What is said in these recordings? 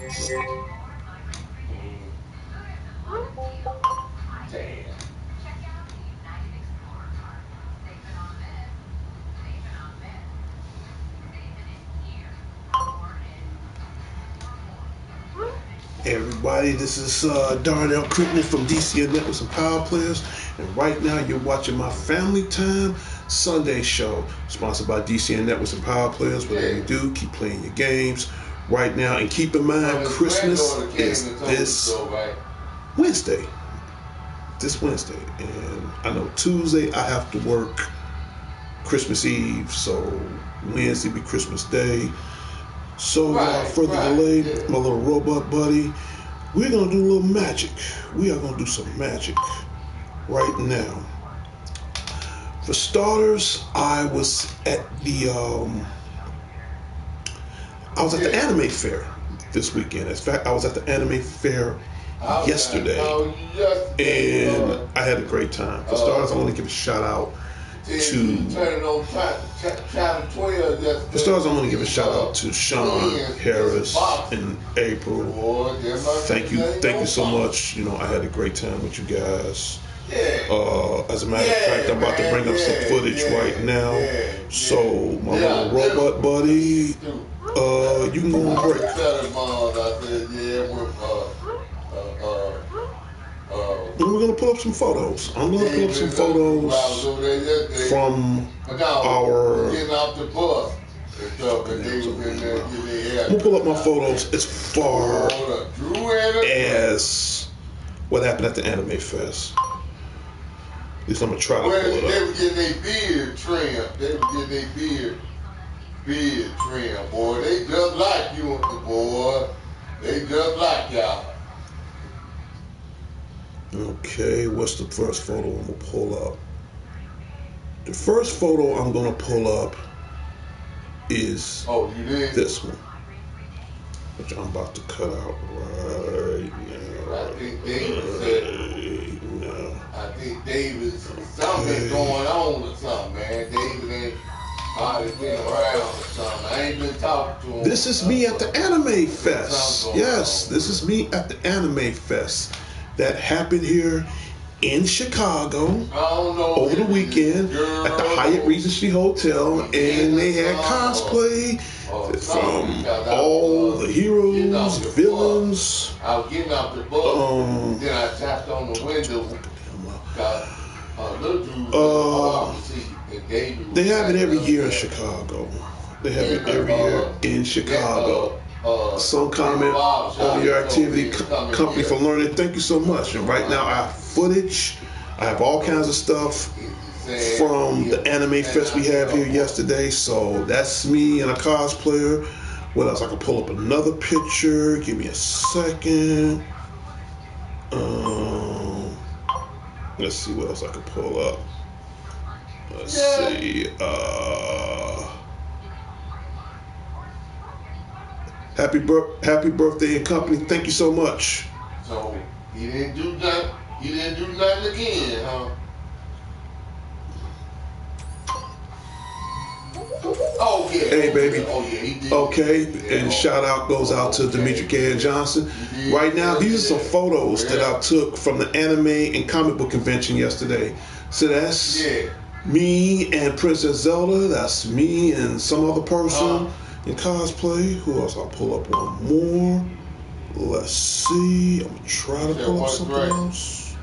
Damn. Hey everybody, this is Darnell Crittenden from D.C.N. Networks and Power Players, and right now you're watching my Family Time Sunday show, sponsored by D.C.N. Networks and Power Players. Whatever you do, keep playing your games right now, and keep in mind Christmas is this Wednesday. This Wednesday, and I know Tuesday I have to work Christmas Eve, so Wednesday be Christmas Day. So without further delay, my little robot buddy, we're going to do a little magic. We are going to do some magic right now. For starters, I was at the anime fair this weekend. In fact, I was at the anime fair yesterday, and I had a great time. For starters, I want to give a shout out to Sean Harris and April. Thank you so much. You know, I had a great time with you guys. As a matter of fact, I'm about to bring up some footage right now. So my little robot buddy, you can go on break. And we're gonna pull up some photos. I'm gonna pull up some photos from our. I'm gonna pull up my photos as far as what happened at the Anime Fest. At least I'm gonna try to pull it up. They were getting their beard trimmed. Beard trimmed, boy. They just like you, boy. They just like y'all. Okay, what's the first photo I'm gonna pull up? The first photo I'm gonna pull up is this one, which I'm about to cut out right now. I think David something going on or something, man. David ain't hardly been around or something. I ain't been talking to him. This is me at the Anime Fest. Yes, this is me at the Anime Fest that happened here in Chicago over the weekend at the Hyatt Regency Hotel, and they had cosplay from all the heroes, villains. I was getting out the bus, then I tapped on the window. They have it every year in Chicago. They have it every year in Chicago. Some comment on your activity, company for learning. Thank you so much. And right now I have footage. I have all kinds of stuff from the Anime Fest we have here yesterday. So that's me and a cosplayer. What else? I can pull up another picture. Give me a second. Let's see what else I can pull up. Let's see. Happy birthday and company. Thank you so much. So he didn't do nothing. He didn't do nothing again, huh? Oh yeah. Hey baby. Oh yeah. He did. Okay, and shout out goes out to Demetri K. and Johnson. Right now, these are some photos that I took from the anime and comic book convention yesterday. So that's me and Princess Zelda. That's me and some other person in cosplay. Who else? I'll pull up one more. Let's see. I'm gonna try to pull up something else.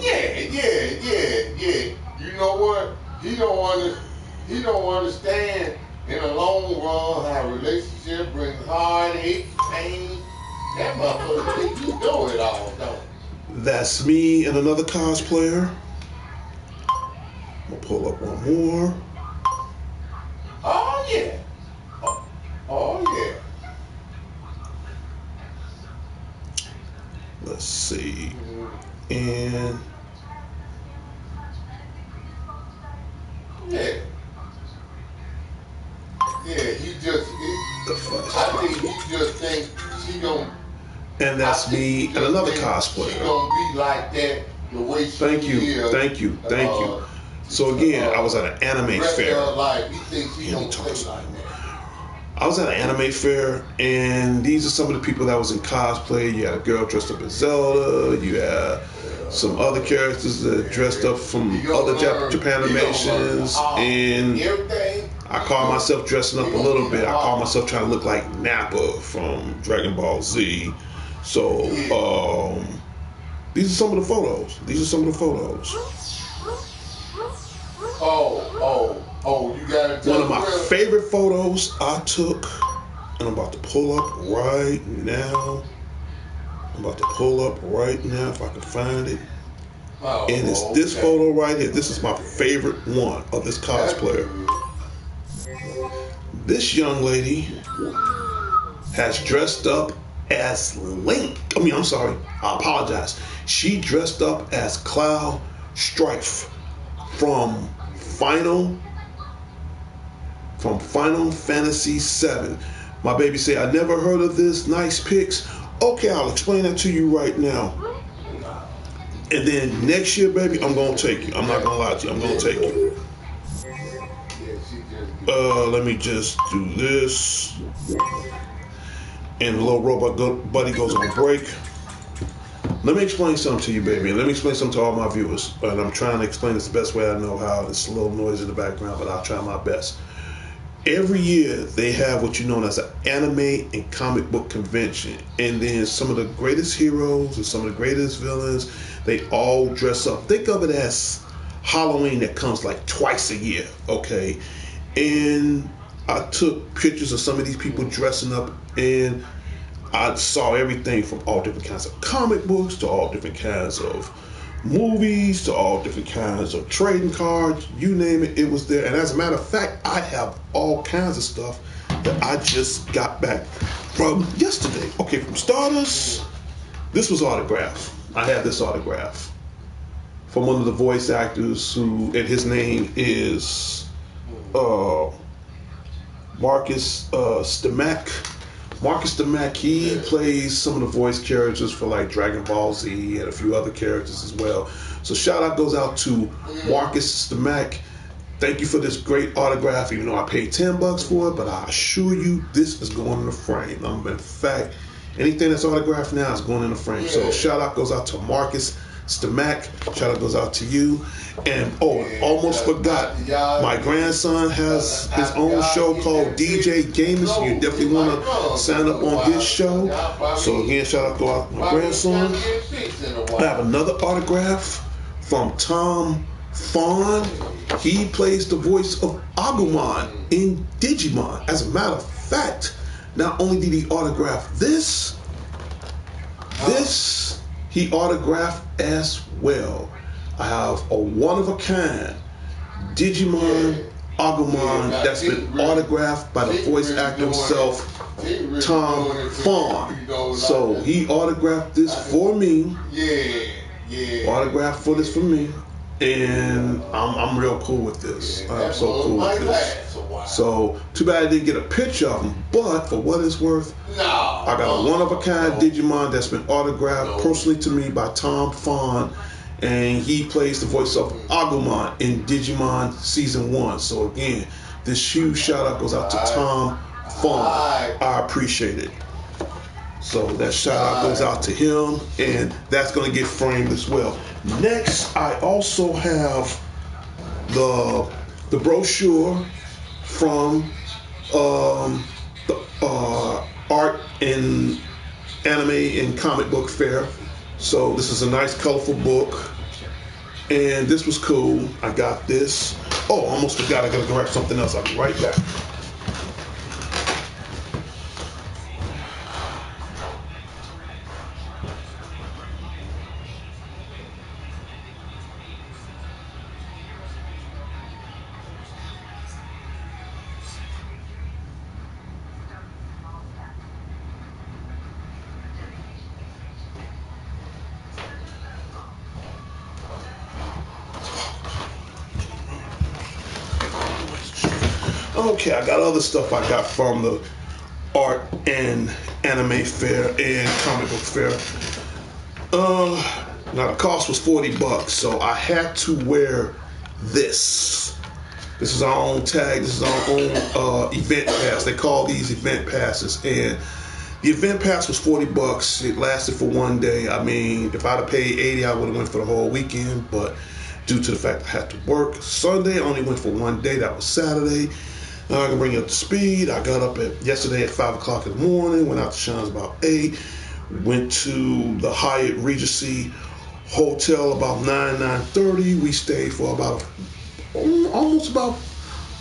Yeah. You know what? He don't understand in the long run how relationship brings heartache, pain. That motherfucker think he know it all, don't he? That's me and another cosplayer. I'm gonna pull up one more. Oh yeah. Oh yeah. Let's see. And he just. I think he just thinks she gonna. And that's me and another cosplayer. She gonna be like that the way she Thank you. So again, I was at an anime fair. Like, he thinks he don't play like that. I was at an anime fair, and these are some of the people that was in cosplay. You had a girl dressed up as Zelda. You had some other characters that dressed up from other Japan animations, and I call myself dressing up a little bit. I call myself trying to look like Nappa from Dragon Ball Z. So these are some of the photos. Oh, you got to. One of my favorite photos I took, and I'm about to pull up right now. If I can find it. And it's this photo right here. This is my favorite one of this cosplayer. This young lady has dressed up as Link. I apologize. She dressed up as Cloud Strife from Final Fantasy VII. My baby say, I never heard of this. Nice pics. Okay, I'll explain that to you right now. And then next year, baby, I'm going to take you. I'm not going to lie to you. I'm going to take you. Let me just do this. And the little robot buddy goes on break. Let me explain something to you, baby. And let me explain something to all my viewers. And I'm trying to explain this the best way I know how. It's a little noise in the background, but I'll try my best. Every year, they have what you know as an anime and comic book convention. And then some of the greatest heroes and some of the greatest villains, they all dress up. Think of it as Halloween that comes like twice a year, okay? And I took pictures of some of these people dressing up, and I saw everything from all different kinds of comic books to all different kinds of movies to all different kinds of trading cards. You name it, it was there. And as a matter of fact, I have all kinds of stuff that I just got back from yesterday. Okay, from Stardust, this was autographed. I had this autograph from one of the voice actors and his name is Marcus Stimac. Marcus Stimac, he plays some of the voice characters for like Dragon Ball Z and a few other characters as well. So shout out goes out to Marcus Stimac. Thank you for this great autograph, even though I paid $10 for it, but I assure you this is going in the frame. In fact, anything that's autographed now is going in the frame. So shout out goes out to Marcus Stimac. Shout out goes out to you. And almost forgot, my grandson has his own show called DJ Gamers. So you definitely want to sign up on his show. So again, shout out go out to my grandson. I have another autograph from Tom Fawn. He plays the voice of Agumon in Digimon. As a matter of fact, not only did he autograph this he autographed as well. I have a one-of-a-kind Digimon Agumon that's been autographed by the voice actor himself, Tom Fawn. So he autographed this for me. Autographed for this for me. And I'm real cool with this. I'm so cool with this. So too bad I didn't get a picture of him, but for what it's worth, I got a one-of-a-kind Digimon that's been autographed personally to me by Tom Fawn, and he plays the voice of Agumon in Digimon Season 1. So again, this huge shout out goes out to Tom Fawn. I appreciate it. So that shout out goes out to him, and that's going to get framed as well. Next, I also have the brochure from the Art and Anime and Comic Book Fair. So this is a nice, colorful book, and this was cool. I got this. Oh, I almost forgot. I got to grab something else. I'll be right back. Okay, I got other stuff I got from the Art and Anime Fair and Comic Book Fair. Now the cost was $40, so I had to wear this. This is our own tag. This is our own event pass. They call these event passes. And the event pass was $40. It lasted for one day. I mean, if I'd have paid $80, I would have went for the whole weekend. But due to the fact I had to work Sunday, I only went for one day. That was Saturday. Now I can bring you up to speed. I got up yesterday at 5 o'clock in the morning. Went out to Sean's about 8. Went to the Hyatt Regency Hotel about 9:30. We stayed for about almost about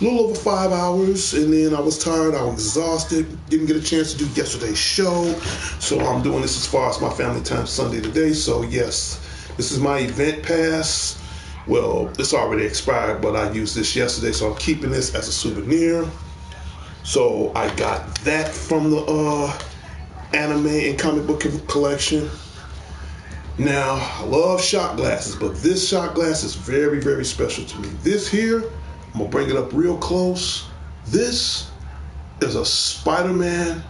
a little over 5 hours, and then I was tired, I was exhausted, didn't get a chance to do yesterday's show, so I'm doing this as far as my family time Sunday today. So yes, this is my event pass. Well, it's already expired, but I used this yesterday, so I'm keeping this as a souvenir. So I got that from the anime and comic book collection. Now, I love shot glasses, but this shot glass is very, very special to me. This here, I'm gonna bring it up real close. This is a Spider-Man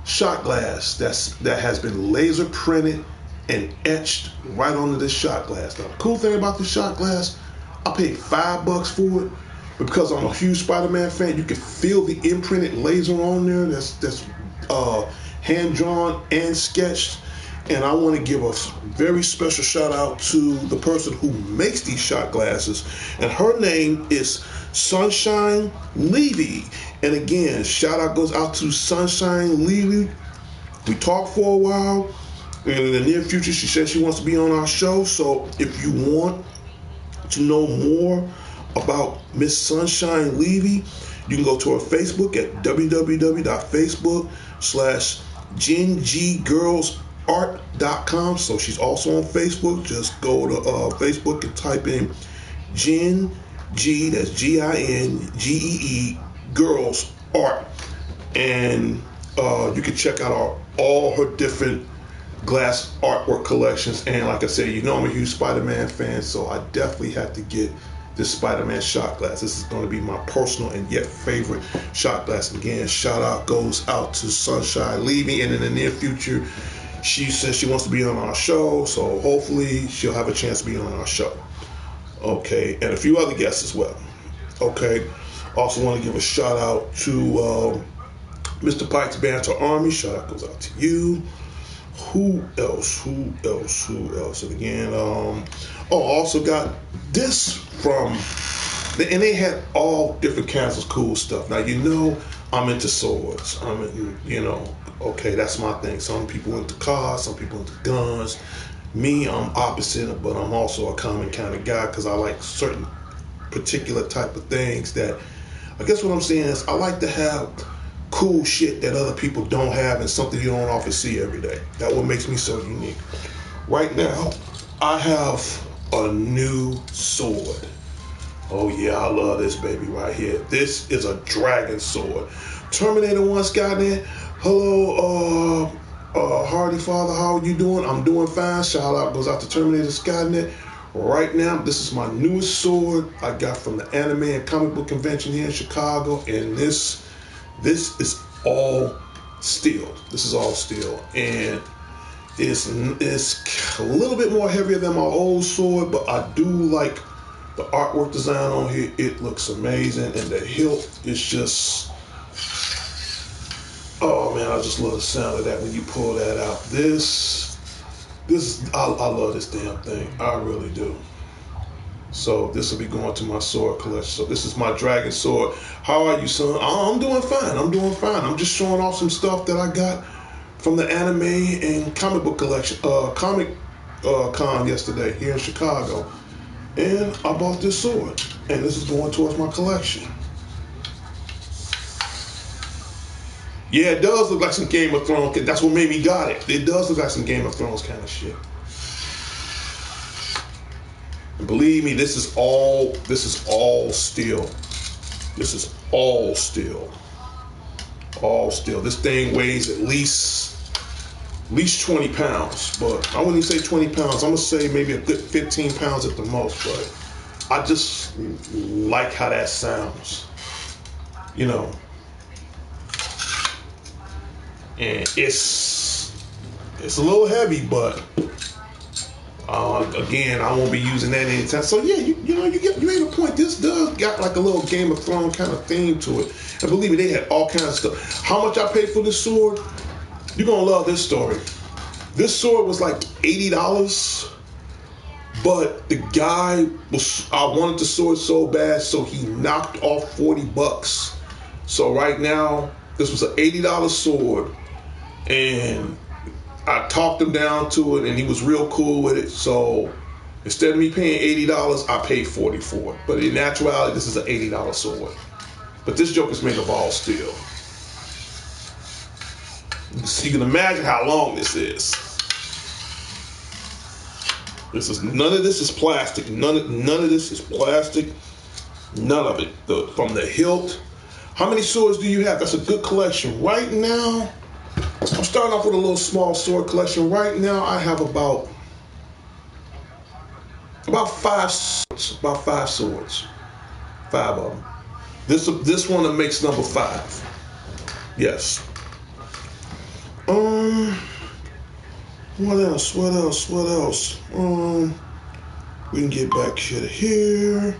shot glass that has been laser printed and etched right onto this shot glass. Now, the cool thing about this shot glass, I paid $5 for it, but because I'm a huge Spider-Man fan, you can feel the imprinted laser on there. That's hand drawn and sketched. And I want to give a very special shout out to the person who makes these shot glasses. And her name is Sunshine Levy. And again, shout out goes out to Sunshine Levy. We talked for a while. And in the near future, she said she wants to be on our show. So if you want to know more about Miss Sunshine Levy, you can go to her Facebook at www.facebook/GenGGirlsArt.com. So she's also on Facebook. Just go to Facebook and type in Gen G, that's GINGEE, Girls Art. And you can check out all her different glass artwork collections. And like I said, you know I'm a huge Spider-Man fan, so I definitely have to get this Spider-Man shot glass. This is going to be my personal and yet favorite shot glass. And again, shout out goes out to Sunshine Levy. And in the near future, she says she wants to be on our show, so hopefully she'll have a chance to be on our show. Okay, and a few other guests as well. Okay, also want to give a shout out to Mr. Pike's Banter Army. Shout out goes out to you. Who else? And again, also got this from, and they had all different kinds of cool stuff. Now, you know, I'm into swords. I'm into, okay, that's my thing. Some people into cars, some people into guns. Me, I'm opposite, but I'm also a common kind of guy because I like certain particular type of things that, I guess what I'm saying is I like to have cool shit that other people don't have and something you don't often see every day. That's what makes me so unique. Right now, I have a new sword. Oh yeah, I love this baby right here. This is a dragon sword. Terminator 1 Skynet. Hello, Hardy Father, how are you doing? I'm doing fine. Shout out goes out to Terminator Skynet. Right now, this is my newest sword I got from the anime and comic book convention here in Chicago, and this is all steel. This is all steel, and it's a little bit more heavier than my old sword, but I do like the artwork design on here. It looks amazing, and the hilt is just, oh man, I just love the sound of that when you pull that out. I love this damn thing. I really do. So this will be going to my sword collection. So this is my dragon sword. How are you, son? Oh, I'm doing fine. I'm just showing off some stuff that I got from the anime and comic book collection, comic con yesterday here in Chicago. And I bought this sword. And this is going towards my collection. Yeah, it does look like some Game of Thrones. That's what made me got it. It does look like some Game of Thrones kind of shit. Believe me, this is all steel. This is all steel. All steel. This thing weighs at least 20 pounds, but I wouldn't even say 20 pounds. I'm gonna say maybe a good 15 pounds at the most, but I just like how that sounds. And it's a little heavy, but Again, I won't be using that anytime. So yeah, you made a point. This does got like a little Game of Thrones kind of theme to it. And believe me, they had all kinds of stuff. How much I paid for this sword? You're gonna love this story. This sword was like $80, but the guy I wanted the sword so bad, so he knocked off $40. So right now, this was an $80 sword, and I talked him down to it, and he was real cool with it. So instead of me paying $80, I paid $40 for it. But in actuality, this is an $80 sword. But this joker's made of all steel. So you can imagine how long this is. None of this is plastic. None of this is plastic. None of it. From the hilt. How many swords do you have? That's a good collection. Right now, I'm starting off with a little small sword collection. Right now, I have about 5 swords. About 5 swords. 5 of them. This one makes number 5. Yes. What else? We can get back here.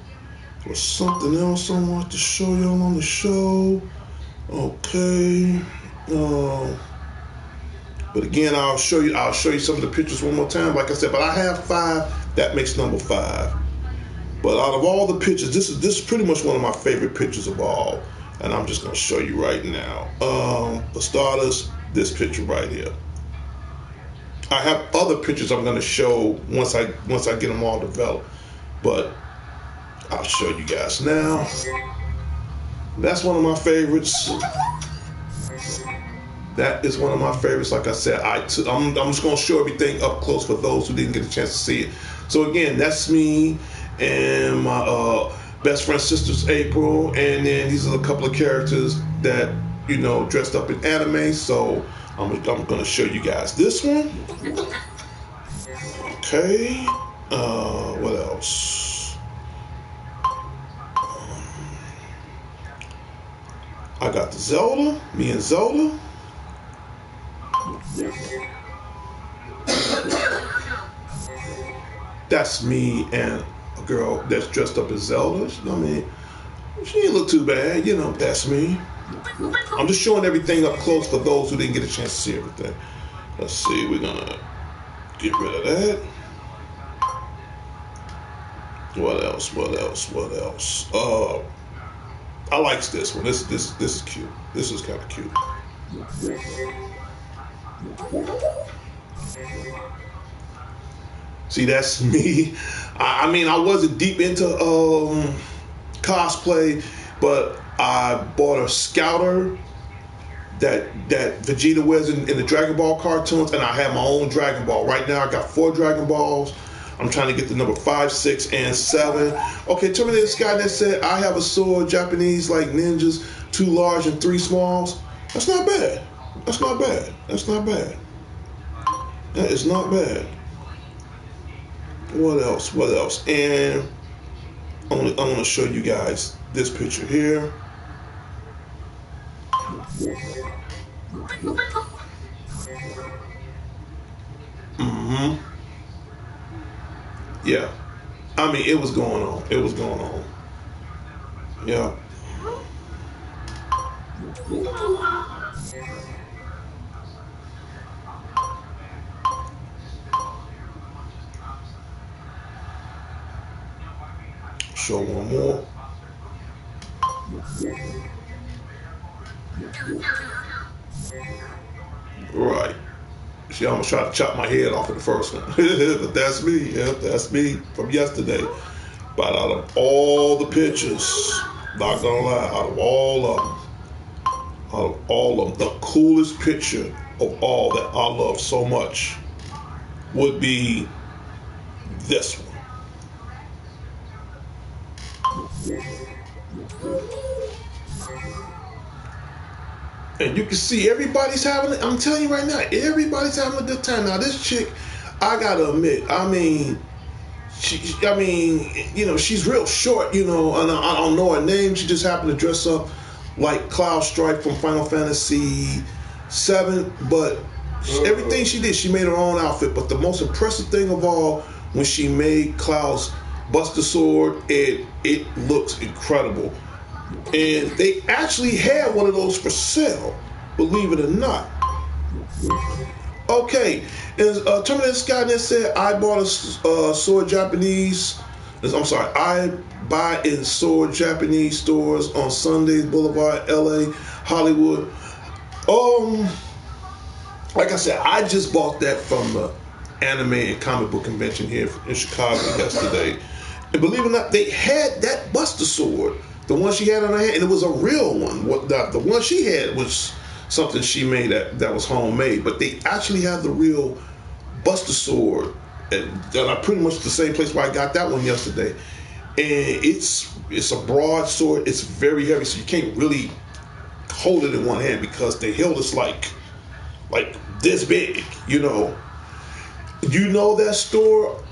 There's something else I want to show y'all on the show. Okay. But again, I'll show you some of the pictures one more time. Like I said, but I have 5. That makes number 5. But out of all the pictures, this is pretty much one of my favorite pictures of all. And I'm just gonna show you right now. For starters, this picture right here. I have other pictures I'm gonna show once I get them all developed. But I'll show you guys now. That's one of my favorites. That is one of my favorites. Like I said, I'm just gonna show everything up close for those who didn't get a chance to see it. So again, that's me and my best friend's sister's April, and then these are a couple of characters that dressed up in anime. So I'm gonna show you guys this one. Okay. What else? I got the Zelda. Me and Zelda. That's me and a girl that's dressed up as Zelda. I mean, she didn't look too bad. That's me. I'm just showing everything up close for those who didn't get a chance to see everything. Let's see. We're gonna get rid of that. What else? I like this one. This is cute. This is kind of cute. See, that's me. I mean, I wasn't deep into cosplay, but I bought a scouter that Vegeta wears in the Dragon Ball cartoons, and I have my own Dragon Ball. Right now, I got 4 Dragon Balls. I'm trying to get the number 5, 6, and 7. Okay, Terminator Skynet said, I have a sword, Japanese like ninjas, 2 large and 3 smalls. That's not bad. That's not bad. That is not bad. What else? And I'm gonna show you guys this picture here. Yeah. I mean, it was going on. Yeah. Show one more. Right. See, I almost tried to chop my head off in the first one. But that's me. Yep, that's me from yesterday. But out of all the pictures, not gonna lie, out of all of them, the coolest picture of all that I love so much would be this one. And you can see everybody's having, I'm telling you right now, everybody's having a good time. Now this chick, I gotta admit, she's real short, and I don't know her name. She just happened to dress up like Cloud Strife from Final Fantasy VII, but everything she did, she made her own outfit. But the most impressive thing of all when she made Cloud's Buster Sword, and it looks incredible. And they actually had one of those for sale, believe it or not. Okay, and Terminator Skynet said, I bought a sword Japanese. I'm sorry, I buy in sword Japanese stores on Sundays Boulevard, LA, Hollywood. Like I said, I just bought that from the anime and comic book convention here in Chicago yesterday. And believe it or not, they had that Buster Sword, the one she had on her hand, and it was a real one. The one she had was something she made that was homemade, but they actually have the real Buster Sword, and I pretty much the same place where I got that one yesterday. And it's a broad sword. It's very heavy, so you can't really hold it in one hand because the hilt is like this big. You know that store?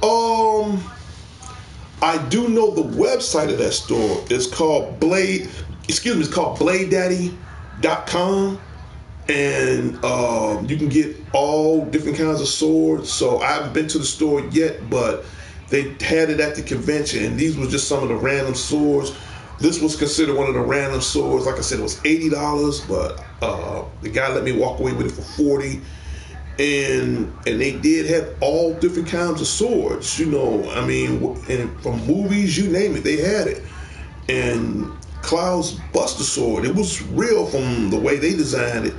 I do know the website of that store. It's called it's called BladeDaddy.com. And you can get all different kinds of swords. So I haven't been to the store yet, but they had it at the convention, and these were just some of the random swords. This was considered one of the random swords. Like I said, it was $80, but the guy let me walk away with it for $40. And they did have all different kinds of swords. I mean, and from movies, you name it, they had it. And Cloud's Buster Sword, it was real from the way they designed it.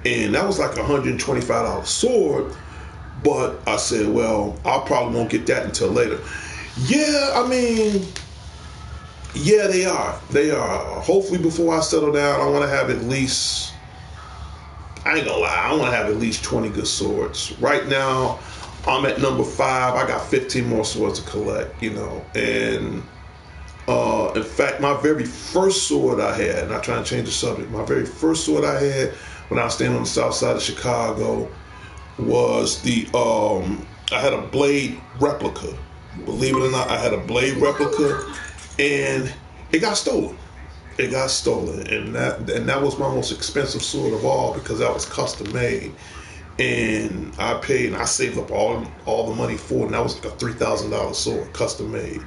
And that was like a $125 sword. But I said, well, I probably won't get that until later. Yeah, I mean, yeah, they are. They are. Hopefully before I settle down, I want to have at least, I ain't gonna lie, I want to have at least 20 good swords. Right now, I'm at number 5. I got 15 more swords to collect, And in fact, my very first sword I had, and I'm trying to change the subject, my very first sword I had when I was staying on the south side of Chicago was I had a blade replica. Believe it or not, I had a blade replica, and it got stolen. It got stolen, and that was my most expensive sword of all because that was custom made. And I paid, and I saved up all the money for it, and that was like a $3,000 sword, custom made.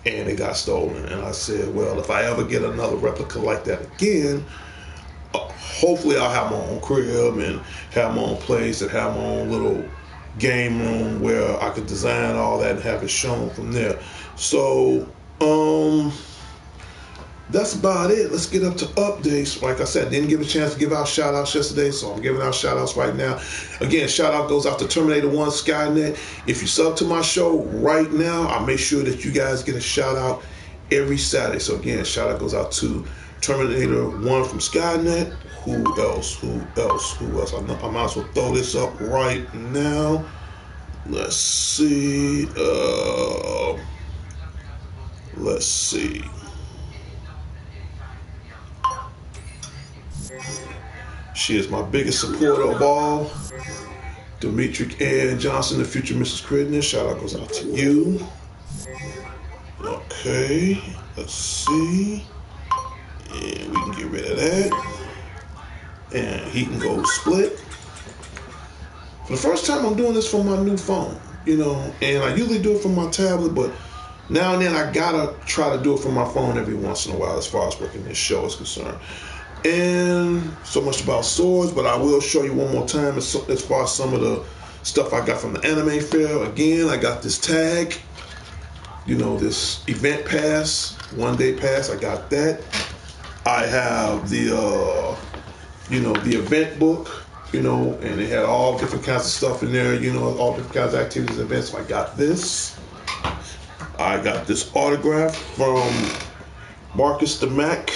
And it got stolen. And I said, well, if I ever get another replica like that again, hopefully I'll have my own crib and have my own place and have my own little game room where I could design all that and have it shown from there. So, that's about it. Let's get up to updates. Like I said, didn't give a chance to give out shout outs yesterday, so I'm giving out shout outs right now. Again, shout out goes out to Terminator 1 Skynet. If you sub to my show right now, I make sure that you guys get a shout out every Saturday. So again, shout out goes out to Terminator 1 from Skynet. Who else? I might as well throw this up right now. Let's see. Let's see. She is my biggest supporter of all. Demetric Ann Johnson, the future Mrs. Cridden. Shout out goes out to you. Okay, let's see. And we can get rid of that. And he can go split. For the first time, I'm doing this from my new phone, and I usually do it from my tablet, but now and then I gotta try to do it from my phone every once in a while as far as working this show is concerned. And so much about swords, but I will show you one more time as far as some of the stuff I got from the anime fair. Again, I got this tag, this event pass, 1-day pass. I got that. I have the event book, and it had all different kinds of stuff in there, all different kinds of activities and events. So I got this. I got this autograph from Marcus the Mac.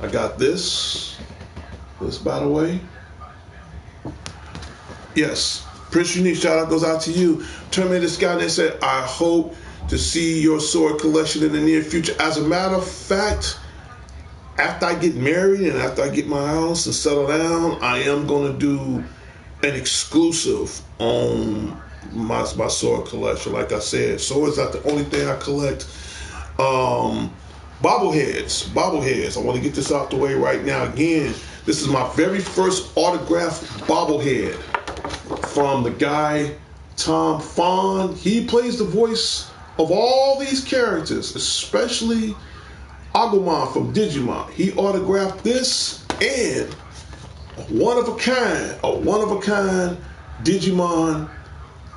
I got this by the way. Yes, Prince Unique, shout out goes out to you. Terminator Skynet said, I hope to see your sword collection in the near future. As a matter of fact, after I get married and after I get my house and settle down, I am going to do an exclusive on my sword collection. Like I said, swords not the only thing I collect. Bobbleheads. I want to get this out the way right now. Again, this is my very first autographed bobblehead from the guy Tom Fon. He plays the voice of all these characters, especially Agumon from Digimon. He autographed this, and a one of a kind Digimon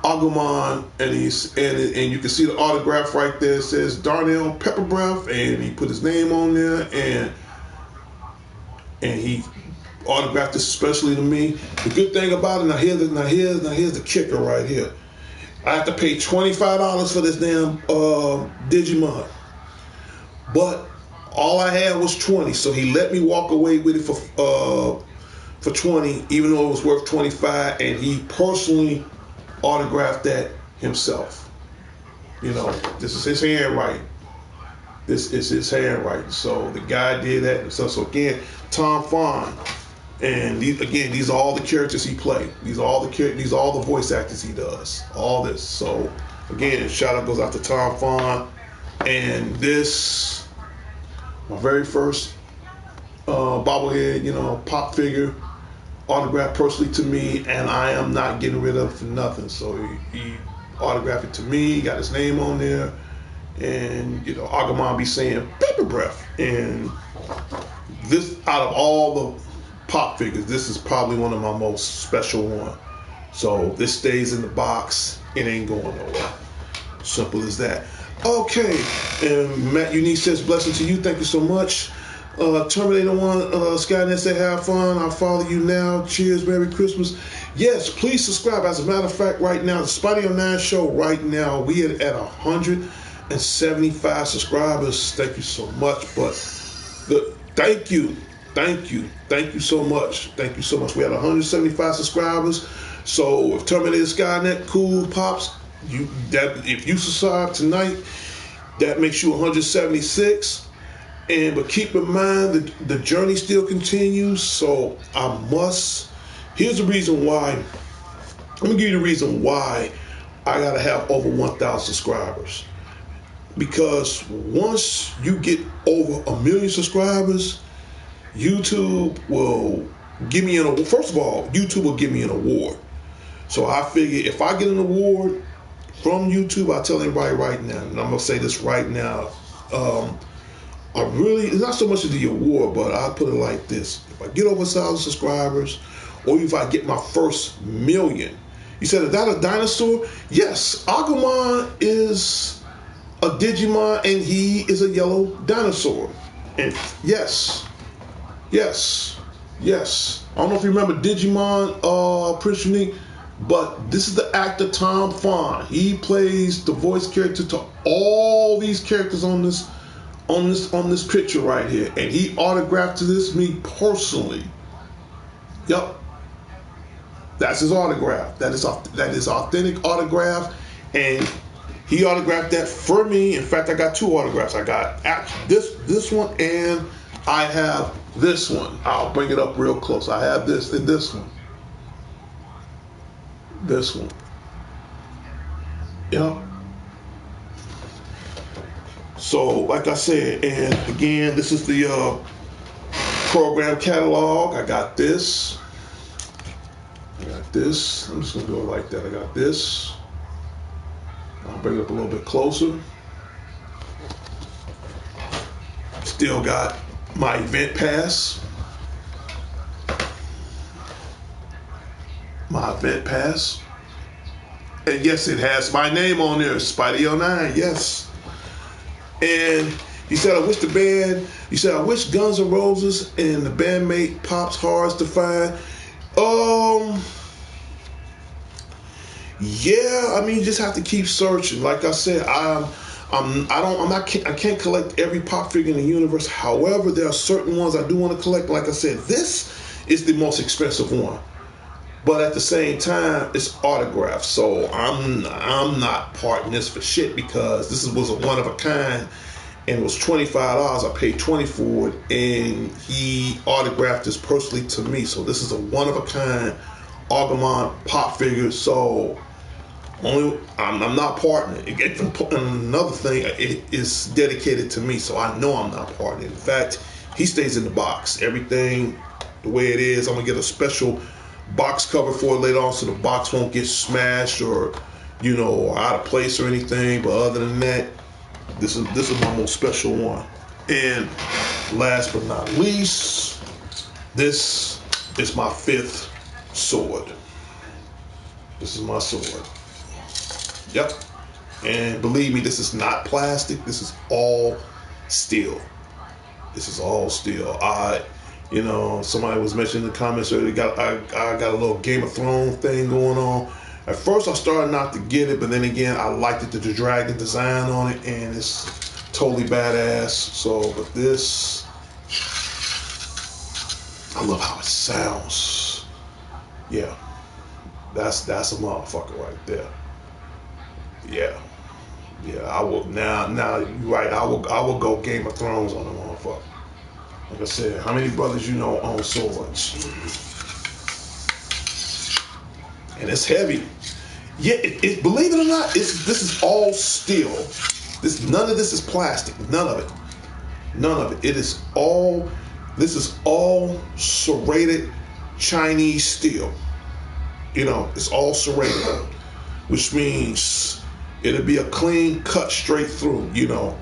Agumon, and you can see the autograph right there. It says Darnell Pepperbreath, and he put his name on there, and he autographed this especially to me. The good thing about it, here's the kicker right here. I have to pay $25 for this damn Digimon, but all I had was 20, so he let me walk away with it for 20, even though it was worth 25, and he personally autographed that himself. You know, this is his handwriting. This is his handwriting. So the guy did that. So again, Tom Fon, and these are all the characters he played. These are all the voice actors he does. All this. So again, shout out goes out to Tom Fon, and this my very first bobblehead, pop figure, autographed personally to me, and I am not getting rid of it for nothing. So he autographed it to me, got his name on there, and Agumon be saying paper breath. And this, out of all the pop figures, this is probably one of my most special one. So this stays in the box. It ain't going nowhere. Simple as that. Okay, and Matt Unique says blessing to you. Thank you so much. Terminator 1, Skynet said have fun. I'll follow you now. Cheers, Merry Christmas. Yes, please subscribe. As a matter of fact, right now, the Spidey 09 show right now, we are at 175 subscribers. Thank you so much. But thank you so much. Thank you so much. We had 175 subscribers. So if Terminator Skynet cool pops, if you subscribe tonight, that makes you 176. But keep in mind that the journey still continues. So here's the reason why. Let me give you the reason why I gotta have over 1,000 subscribers. Because once you get over 1 million subscribers, YouTube will give me an award. First of all, YouTube will give me an award. So I figure if I get an award from YouTube, I tell everybody right now, and I'm gonna say this right now. It's not so much of the award, but I put it like this. If I get over 1,000 subscribers, or if I get my first million, you said, is that a dinosaur? Yes, Agumon is a Digimon, and he is a yellow dinosaur. And yes. I don't know if you remember Digimon, Prince Unique, but this is the actor Tom Fon. He plays the voice character to all these characters on this picture right here, and he autographed me personally. Yep, that's his autograph. That is authentic autograph, and he autographed that for me. In fact, I got 2 autographs. I got this one, and I have this one. I'll bring it up real close. I have this and this one. This one. Yep. So, like I said, and again, this is the program catalog. I got this. I'm just going to do it like that. I got this. I'll bring it up a little bit closer. Still got my event pass. And yes, it has my name on there, Spidey 09, yes. And you said, I wish Guns N' Roses and the bandmate Pops hard to find. Yeah, I mean, you just have to keep searching. Like I said, I can't collect every pop figure in the universe. However, there are certain ones I do want to collect. Like I said, this is the most expensive one. But at the same time, it's autographed. So I'm not parting this for shit, because this was a one of a kind, and it was $25. I paid $20 for it, and he autographed this personally to me. So this is a one of a kind Agumon pop figure. So I'm not parting it. Another thing, it is dedicated to me, so I know I'm not parting it. In fact, he stays in the box. Everything the way it is. I'm gonna get a special box cover for it later on, so the box won't get smashed or or out of place or anything. But other than that, this is my most special one. And last but not least, this is my 5th sword. This is my sword. Yep. And believe me, this is not plastic. This is all steel. This is all steel. Somebody was mentioning in the comments earlier, I got a little Game of Thrones thing going on. At first I started not to get it, but then again I liked it, the dragon design on it, and it's totally badass. So, but this, I love how it sounds. Yeah. That's a motherfucker right there. Yeah. Yeah, I will now you're right, I will go Game of Thrones on the motherfucker. Like I said, how many brothers you know own swords? And it's heavy. Yeah, it believe it or not, this is all steel. None of this is plastic. None of it. None of it. This is all serrated Chinese steel. It's all serrated, which means it'll be a clean cut straight through,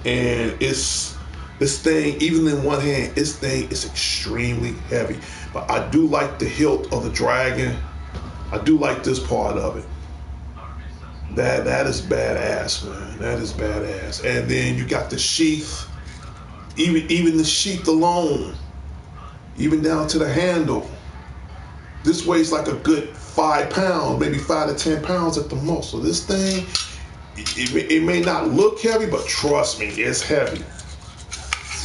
and this thing, even in one hand, this thing is extremely heavy. But I do like the hilt of the dragon. I do like this part of it. That is badass, man. That is badass. And then you got the sheath. Even the sheath alone, even down to the handle. This weighs like a good 5 pounds, maybe 5 to 10 pounds at the most. So this thing, it may not look heavy, but trust me, it's heavy.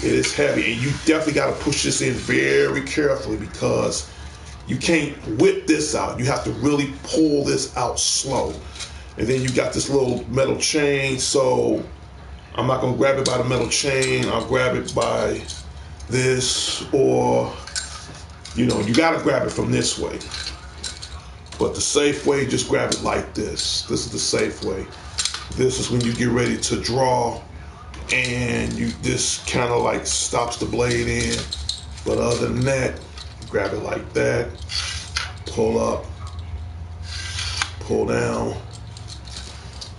It is heavy, and you definitely got to push this in very carefully because you can't whip this out. You have to really pull this out slow. And then you got this little metal chain, so I'm not going to grab it by the metal chain. I'll grab it by this, or, you got to grab it from this way. But the safe way, just grab it like this. This is the safe way. This is when you get ready to draw, and this kind of like stops the blade in. But other than that, grab it like that, pull up, pull down,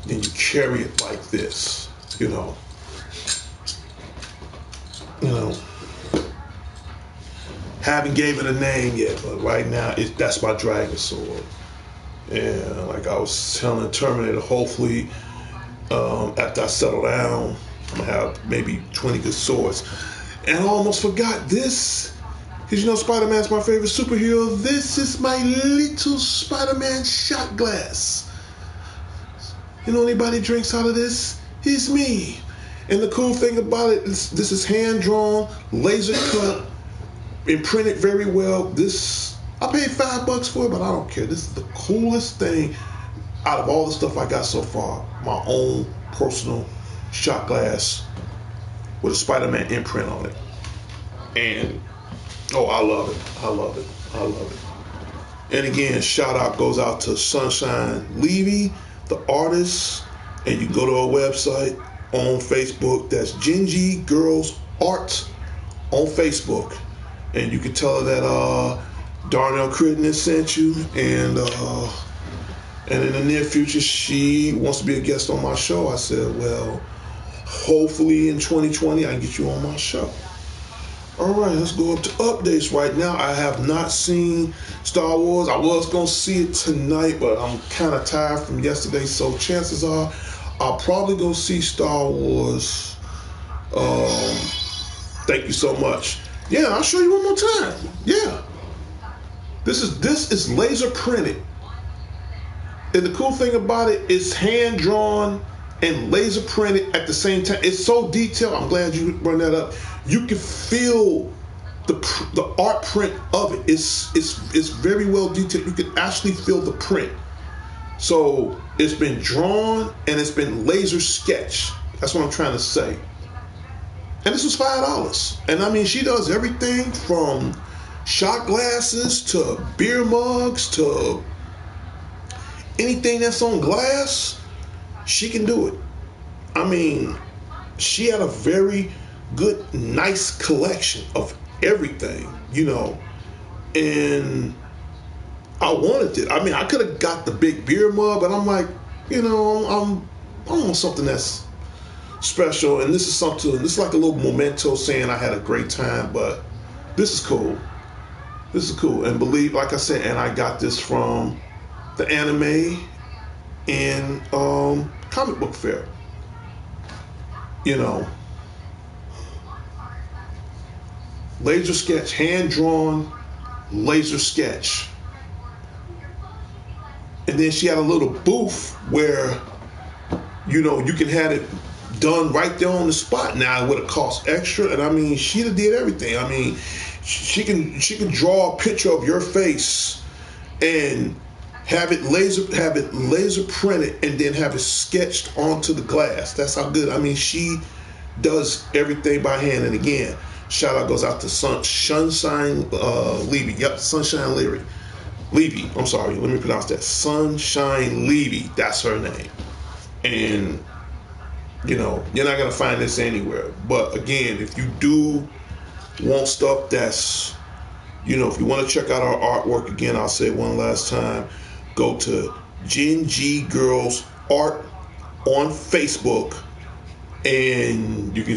then you carry it like this, Haven't gave it a name yet, but right now that's my dragon sword. And like I was telling Terminator, hopefully after I settle down, I'm gonna have maybe 20 good swords. And I almost forgot this, because Spider-Man's my favorite superhero. This is my little Spider-Man shot glass. Anybody drinks out of this? It's me. And the cool thing about it is this is hand-drawn, laser cut, and printed very well. I paid $5 for it, but I don't care. This is the coolest thing out of all the stuff I got so far. My own personal shot glass with a Spider-Man imprint on it. And, I love it. I love it. I love it. And again, shout out goes out to Sunshine Levy, the artist. And you go to our website on Facebook. That's Gingy Girls Art on Facebook. And you can tell her that Darnell Critton has sent you. And in the near future, she wants to be a guest on my show. I said, well, hopefully in 2020, I can get you on my show. All right, let's go up to updates right now. I have not seen Star Wars. I was going to see it tonight, but I'm kind of tired from yesterday. So chances are I'll probably go see Star Wars. Thank you so much. Yeah, I'll show you one more time. Yeah. This is laser printed. And the cool thing about it is hand drawn and laser printed at the same time. It's so detailed. I'm glad you brought that up. You can feel the art print of it. It's very well detailed. You can actually feel the print. So it's been drawn and it's been laser sketched. That's what I'm trying to say. And this was $5. And I mean, she does everything from shot glasses to beer mugs to anything that's on glass. She can do it. I mean, she had a very good, nice collection of everything, and I wanted it. I mean, I could have got the big beer mug, but I'm like, I want something that's special, and this is something. This is like a little memento saying I had a great time, but this is cool. This is cool, and believe, like I said, and I got this from the anime and comic book fair. Laser sketch, hand drawn laser sketch. And then she had a little booth where, you can have it done right there on the spot. Now it would have cost extra, and I mean, she did everything. I mean, she can draw a picture of your face and have it laser printed and then have it sketched onto the glass. That's how good. I mean, she does everything by hand. And again, shout out goes out to Sunshine Levy. Yep, Sunshine Levy. I'm sorry, let me pronounce that. Sunshine Levy. That's her name. And you're not gonna find this anywhere. But again, if you do want stuff that's, if you want to check out our artwork, again, I'll say it one last time, go to Gen G Girls Art on Facebook, and you can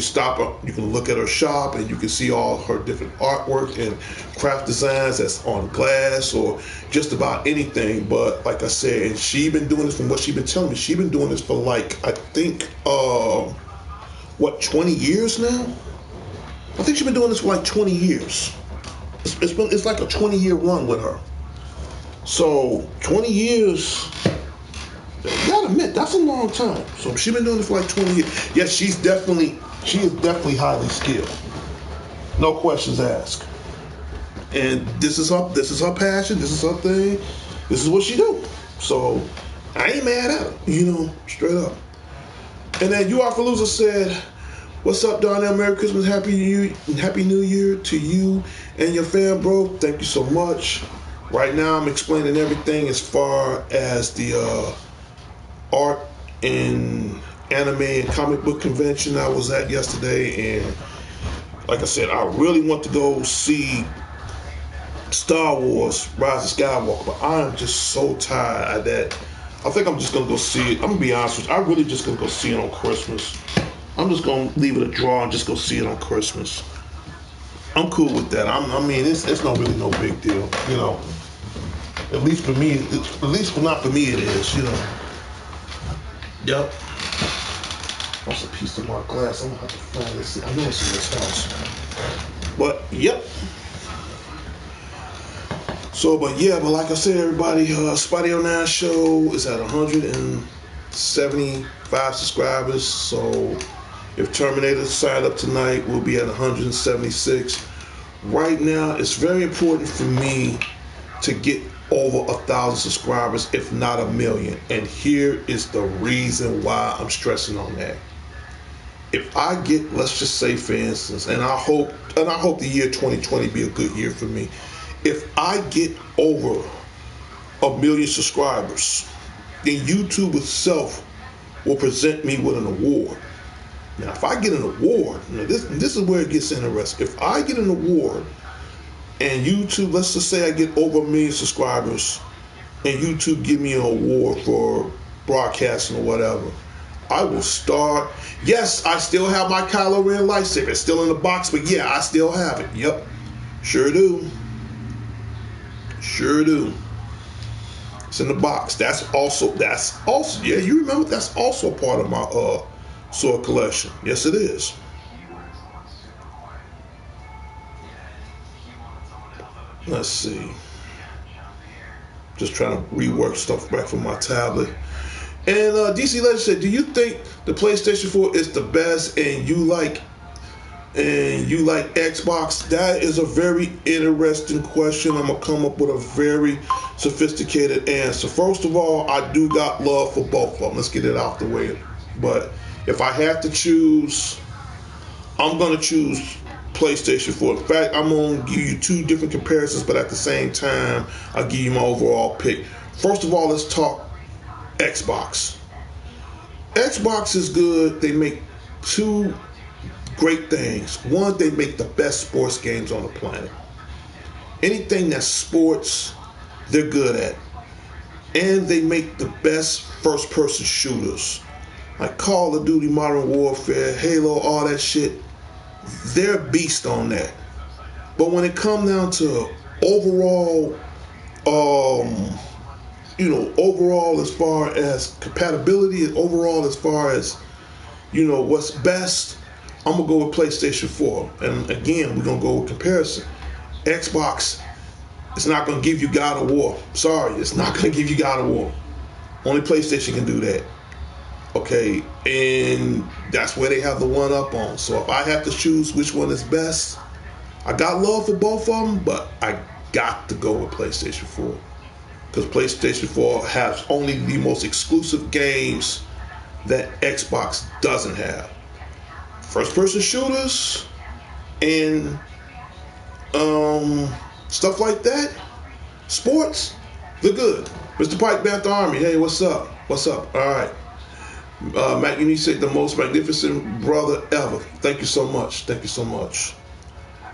look at her shop, and you can see all her different artwork and craft designs that's on glass or just about anything. But like I said, and she been doing this, from what she been telling me, she been doing this for like, I think 20 years now. I think she's been doing this for like 20 years. It's like a 20-year run with her. So 20 years, you gotta admit, that's a long time. So she's been doing it for like 20 years. Yes, she is definitely highly skilled. No questions asked. And this is her passion, this is her thing, this is what she do. So I ain't mad at her, straight up. And then Faluza said, "What's up, Darnell? Merry Christmas, Happy New Year to you and your fam, bro. Thank you so much." Right now, I'm explaining everything as far as the art and anime and comic book convention I was at yesterday. And like I said, I really want to go see Star Wars Rise of Skywalker, but I'm just so tired that I think I'm just going to go see it. I'm going to be honest with you. I'm really just going to go see it on Christmas. I'm just going to leave it a draw and just go see it on Christmas. I'm cool with that. I mean, it's not really no big deal, At least for me, not for me it is, Yep. That's a piece of my glass. I'm going to have to find this. I know it's in this house. But, yep. So, but like I said, everybody, Spotty 09 show is at 175 subscribers. So, if Terminator signed up tonight, we'll be at 176. Right now, it's very important for me to get over 1,000 subscribers, if not 1,000,000. And here is the reason why I'm stressing on that. If I get, let's just say, for instance, and I hope the year 2020 be a good year for me. If I get over 1,000,000 subscribers, then YouTube itself will present me with an award. Now, if I get an award, this is where it gets interesting. If I get an award and YouTube, let's just say I get over 1,000,000 subscribers and YouTube give me an award for broadcasting or whatever, I will start. Yes, I still have my Kylo Ren lightsaber. It's still in the box, but yeah, I still have it. Yep, sure do. Sure do. It's in the box. That's also, yeah, you remember, that's also part of my sword collection. Yes, it is. Let's see. Just trying to rework stuff back from my tablet. And DC Legend said, "Do you think the PlayStation 4 is the best and you like Xbox?" That is a very interesting question. I'm gonna come up with a very sophisticated answer. First of all, I do got love for both of them. Let's get it out the way. But if I have to choose, I'm gonna choose PlayStation 4. In fact, I'm gonna give you two different comparisons, but at the same time, I'll give you my overall pick. First of all, let's talk Xbox. Xbox is good. They make two great things. One, they make the best sports games on the planet. Anything that's sports, they're good at. and they make the best first-person shooters. Like Call of Duty, Modern Warfare, Halo, all that shit. They're a beast on that. But when it comes down to overall, overall as far as compatibility and overall as far as, what's best, I'm going to go with PlayStation 4. And again, we're going to go with comparison. Xbox, it's not going to give you God of War. Sorry, it's not going to give you God of War. Only PlayStation can do that. Okay, and that's where they have the one up on. So if I have to choose which one is best, I got love for both of them, but I got to go with PlayStation 4. Because PlayStation 4 has only the most exclusive games that Xbox doesn't have. First-person shooters and stuff like that. Sports, they're good. Mr. Pike Bantha Army, hey, what's up? What's up? All right. Matt Unique said the most magnificent brother ever. Thank you so much. Thank you so much.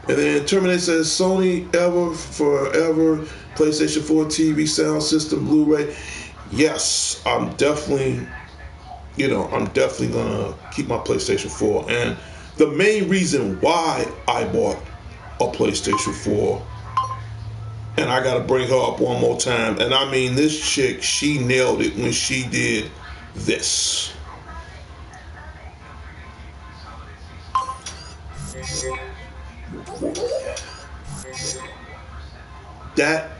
And then Terminator says Sony ever, forever, PlayStation 4 TV, sound system, Blu-ray. Yes, I'm definitely gonna keep my PlayStation 4. And the main reason why I bought a PlayStation 4, and I gotta bring her up one more time, and I mean this chick, she nailed it when she did this. That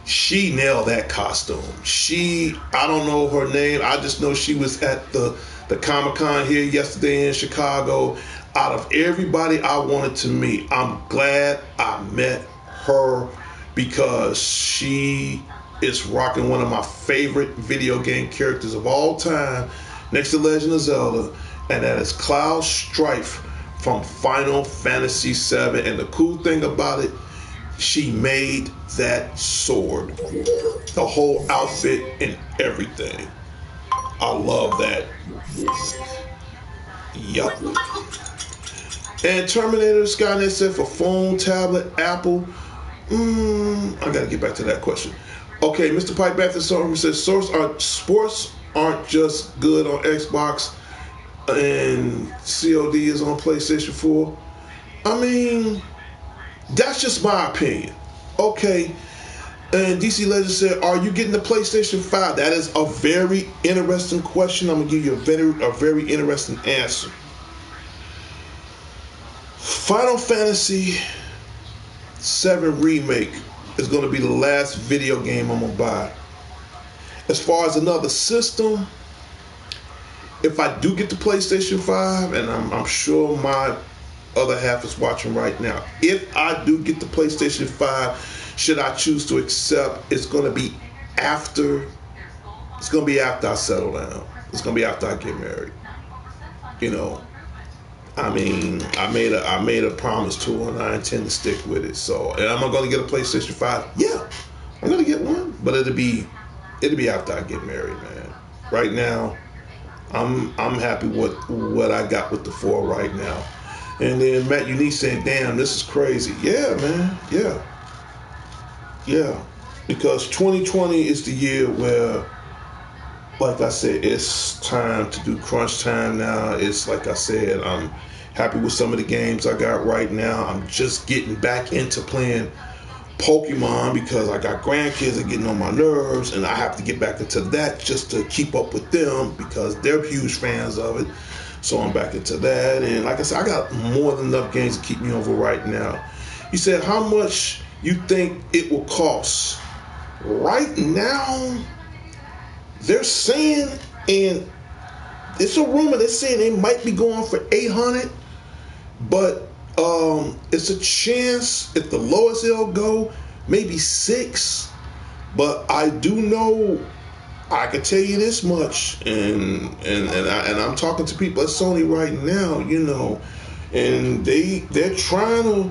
she nailed that costume. I don't know her name. I just know she was at the Comic-Con here yesterday in Chicago. Out of everybody I wanted to meet, I'm glad I met her because she is rocking one of my favorite video game characters of all time, next to Legend of Zelda, and that is Cloud Strife from Final Fantasy VII. And the cool thing about it, she made that sword, the whole outfit and everything. I love that. Yup. And Terminator Skynet said for phone, tablet, Apple. I gotta get back to that question. Okay, Mr. Pipe Bantha says sports aren't just good on Xbox and COD is on PlayStation 4. I mean, that's just my opinion. Okay. And DC Legend said, are you getting the PlayStation 5? That is a very interesting question. I'm going to give you a very interesting answer. Final Fantasy VII Remake is going to be the last video game I'm going to buy. As far as another system, if I do get the PlayStation 5, and I'm sure my other half is watching right now, if I do get the PlayStation 5, should I choose to accept, it's going to be after I settle down. It's going to be after I get married. I mean, I made a promise to her and I intend to stick with it. So, and I'm going to get a PlayStation 5. Yeah, I'm going to get one, but it'll be after I get married, man. Right now, I'm happy with what I got with the 4 right now. And then Matt Unique saying, damn, this is crazy. Yeah, man. Yeah. Because 2020 is the year where, like I said, it's time to do crunch time now. It's like I said, I'm happy with some of the games I got right now. I'm just getting back into playing Pokemon because I got grandkids that are getting on my nerves, and I have to get back into that just to keep up with them because they're huge fans of it. So I'm back into that. And like I said, I got more than enough games to keep me over right now. He said, how much you think it will cost? Right now, they're saying, and it's a rumor, they're saying they might be going for $800, but it's a chance if the lowest they'll go, maybe $6. But I do know, I can tell you this much, and I'm talking to people at Sony right now, and they're trying to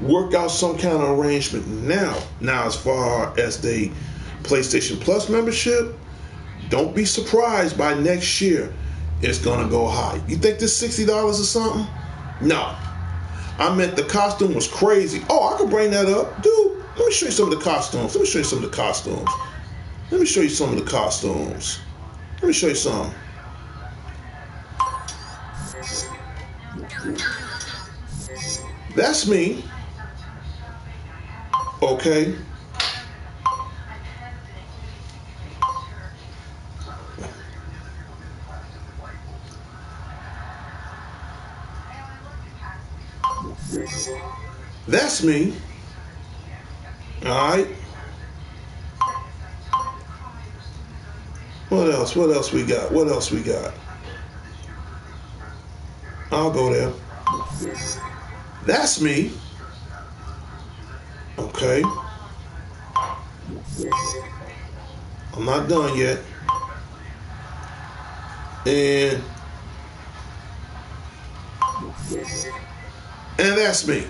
work out some kind of arrangement now. Now, as far as the PlayStation Plus membership, don't be surprised by next year it's gonna go high. You think this $60 or something? No. I meant the costume was crazy. Oh, I could bring that up. Dude, let me show you some of the costumes. Let me show you some of the costumes. Let me show you some of the costumes. Let me show you some. That's me. Okay. That's me. Alright. What else? What else we got? What else we got? I'll go there. That's me. Okay. I'm not done yet. And that's me.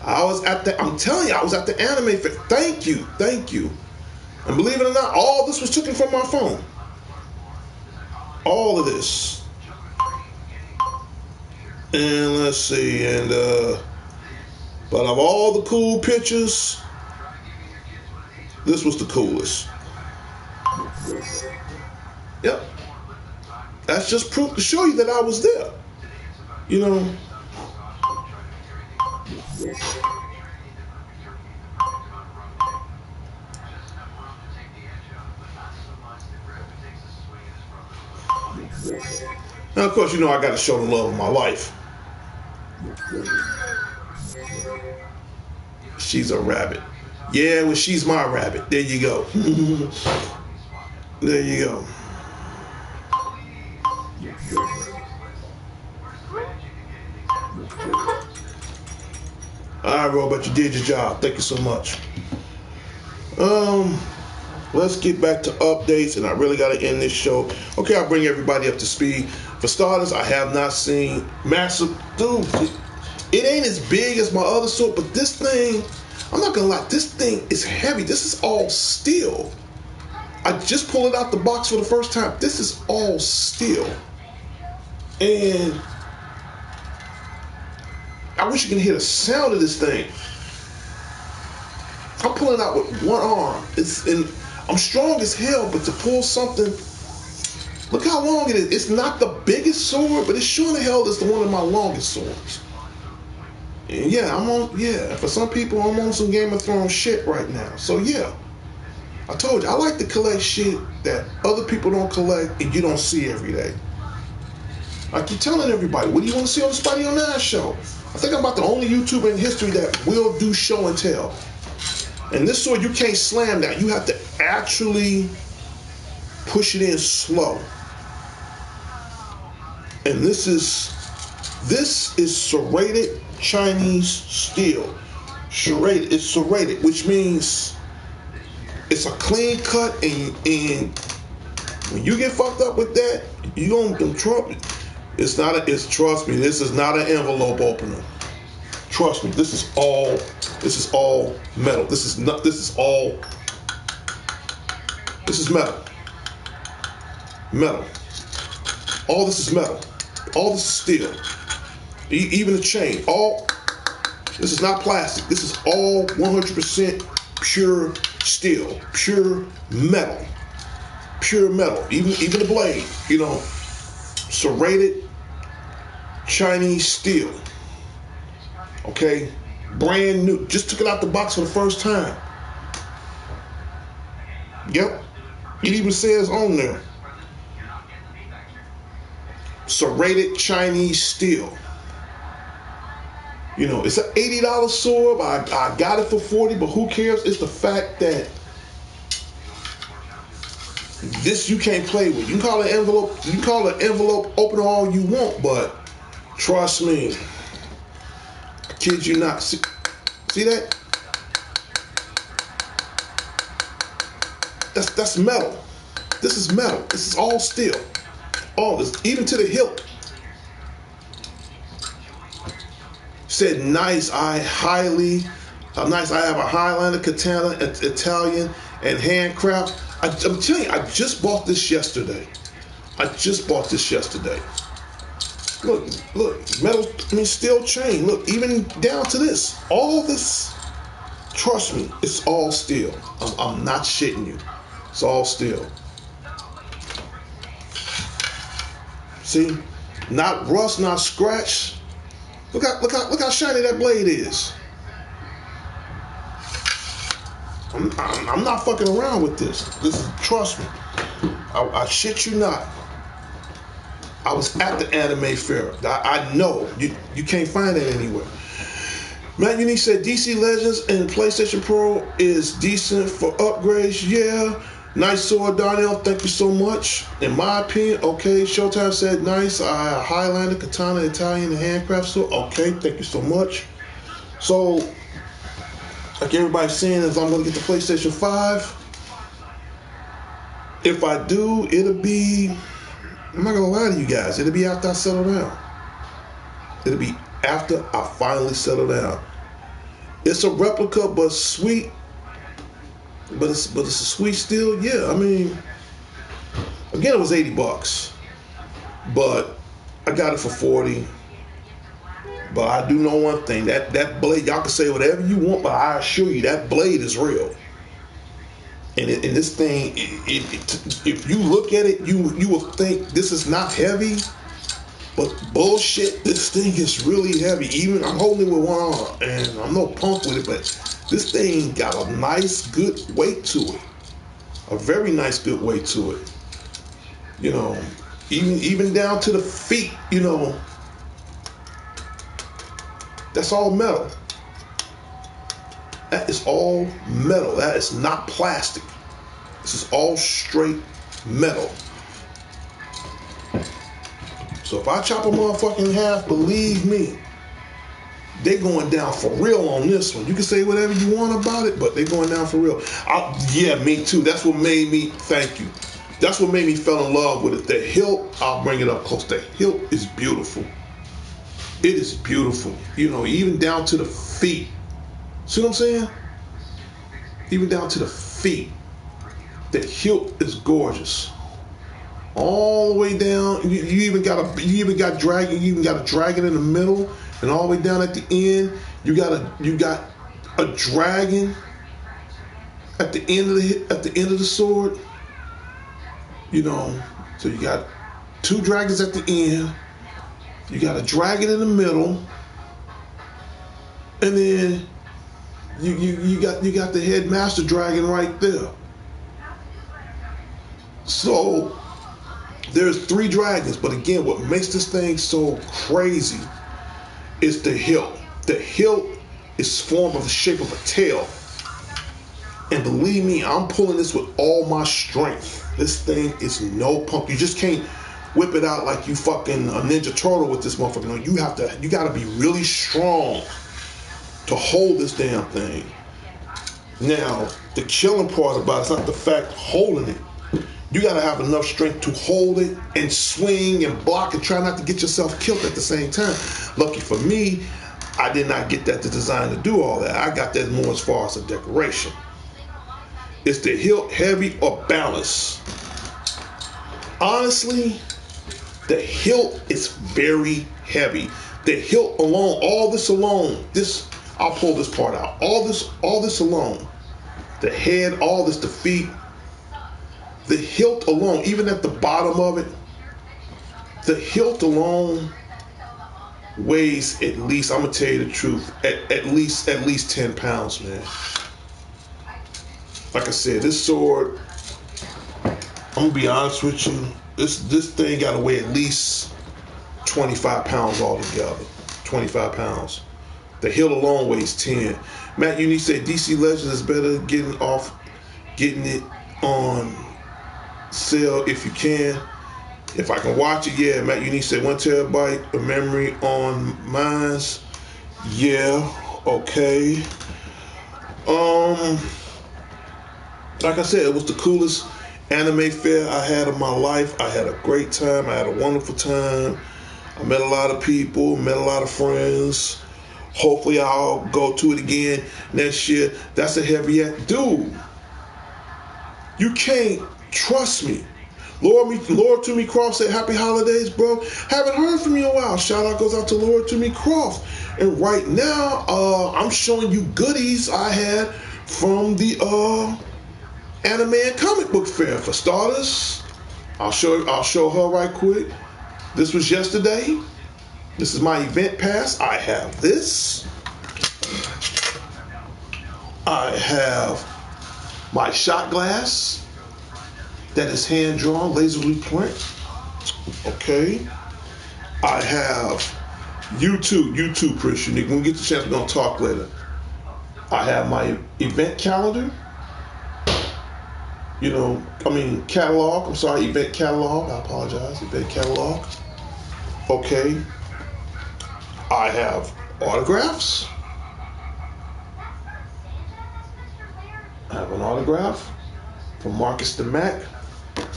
I'm telling you, I was at the anime fair. Thank you. And believe it or not, all this was taken from my phone. All of this. And let's see, but of all the cool pictures, this was the coolest. Yep. That's just proof to show you that I was there. You know. Now, of course, you know I got to show the love of my life. She's a rabbit. Yeah, well, she's my rabbit. There you go. There you go. All right, Robert, you did your job. Thank you so much. Let's get back to updates, and I really got to end this show. Okay, I'll bring everybody up to speed. For starters, I have not seen massive. Dude, it ain't as big as my other sword, but this thing, I'm not gonna lie, this thing is heavy. This is all steel. I just pulled it out the box for the first time. This is all steel. And I wish you could hear the sound of this thing. I'm pulling out with one arm. I'm strong as hell, but to pull something, look how long it is. It's not the biggest sword, but it sure the hell is the one of my longest swords. And yeah, for some people, I'm on some Game of Thrones shit right now. So yeah, I told you, I like to collect shit that other people don't collect and you don't see every day. I keep telling everybody, what do you want to see on the Spidey on 9 show? I think I'm about the only YouTuber in history that will do show and tell. And this sword, you can't slam that. You have to actually push it in slow. And this is serrated Chinese steel. It's serrated, which means it's a clean cut, and when you get fucked up with that, you don't trouble. Trust me, this is not an envelope opener. Trust me, this is all metal. This is metal. Metal. All this is metal. All this is steel. Even the chain. This is not plastic. This is all 100% pure steel. Pure metal. Pure metal. Even the blade, serrated Chinese steel. Okay? Brand new. Just took it out the box for the first time. Yep. It even says on there. Serrated Chinese steel. It's an $80 sword. I got it for $40, but who cares? It's the fact that this you can't play with. You can call it envelope opener all you want, but trust me, I kid you not. See that? That's metal. This is metal. This is all steel. All this, even to the hilt. Said nice. I have a Highlander katana, Italian, and handcraft. I'm telling you, I just bought this yesterday. Look, metal. Steel chain. Look, even down to this. All this Trust me, it's all steel. I'm not shitting you. It's all steel. See, not rust, not scratch. Look how shiny that blade is. I'm not fucking around with this. Trust me. I shit you not. I was at the anime fair. I know you can't find that anywhere. Matt Unique said DC Legends and PlayStation Pro is decent for upgrades. Yeah. Nice sword, Darnell. Thank you so much. In my opinion, okay. Showtime said nice. Highlander, Katana, Italian, and handcraft sword. Okay, thank you so much. So, like everybody's saying, is I'm going to get the PlayStation 5. If I do, it'll be, I'm not going to lie to you guys, it'll be after I settle down. It'll be after I finally settle down. It's a replica, but sweet. But it's a sweet still. Yeah, I mean, again, it was $80, but I got it for 40. But I do know one thing: that blade, y'all can say whatever you want, but I assure you that blade is real. And this thing, if you look at it, you will think this is not heavy, but bullshit, this thing is really heavy. Even I'm holding it with one arm, and I'm no punk with it, but this thing got a nice, good weight to it. A very nice, good weight to it. You know, even down to the feet, you know, that's all metal. That is all metal. That is not plastic. This is all straight metal. So if I chop a motherfucker in half, believe me, they going down for real on this one. You can say whatever you want about it, but they going down for real. Yeah, me too. That's what made me, thank you. That's what made me fall in love with it. The hilt, I'll bring it up close. The hilt is beautiful. It is beautiful. You know, even down to the feet. See what I'm saying? Even down to the feet. The hilt is gorgeous. All the way down. You even got a dragon in the middle, and all the way down at the end, you got a dragon at the end of the sword. You know, so you got 2 dragons at the end. You got a dragon in the middle, and then you got the headmaster dragon right there. So there's 3 dragons, but again, what makes this thing so crazy is the hilt. The hilt is formed of the shape of a tail. And believe me, I'm pulling this with all my strength. This thing is no punk. You just can't whip it out like you fucking a Ninja Turtle with this motherfucker. No, you gotta be really strong to hold this damn thing. Now, the killing part about it's not the fact holding it. You gotta have enough strength to hold it and swing and block and try not to get yourself killed at the same time. Lucky for me, I did not get that to design to do all that. I got that more as far as a decoration. Is the hilt heavy or balanced? Honestly, the hilt is very heavy. The hilt alone, I'll pull this part out. All this alone, the head, all this, the feet, the hilt alone, even at the bottom of it, the hilt alone weighs at least, I'm gonna tell you the truth, at least 10 pounds, man. Like I said, this sword, I'm gonna be honest with you, this thing gotta weigh at least 25 pounds altogether. 25 pounds. The hilt alone weighs 10. Matt Unique said DC Legends is better getting it on sale if you can. If I can watch it, yeah. Matt Unique said 1 terabyte of memory on mine's. Yeah, okay. Like I said, it was the coolest anime fair I had in my life. I had a great time. I had a wonderful time. I met a lot of people, met a lot of friends. Hopefully I'll go to it again next year. That's a heavy act. Dude, you can't, trust me. Lord To Me Croft said, happy holidays, bro. Haven't heard from you in a while. Shout out goes out to Lord To Me Croft. And right now, I'm showing you goodies I had from the anime and comic book fair. For starters, I'll show her right quick. This was yesterday. This is my event pass. I have this. I have my shot glass that is hand drawn, laserly print. Okay. I have YouTube, Chris Unique. When we get the chance, we're gonna talk later. I have my event calendar. Catalog. I'm sorry, event catalog. I apologize. Event catalog. Okay. I have autographs. I have an autograph from Marcus the Mac. But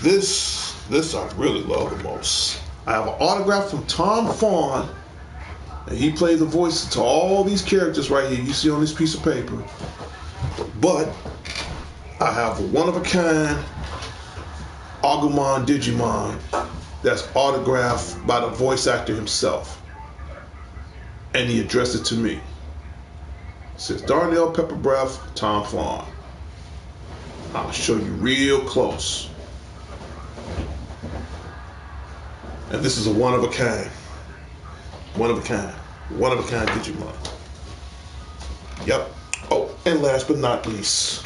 this I really love the most. I have an autograph from Tom Fawn, and he played the voice to all these characters right here you see on this piece of paper. But I have a one-of-a-kind Agumon Digimon that's autographed by the voice actor himself. And he addressed it to me. It says, Darnell Pepper Breath, Tom Fawn. I'll show you real close. And this is a one-of-a-kind. One-of-a-kind Digimon. Yep. Oh, and last but not least,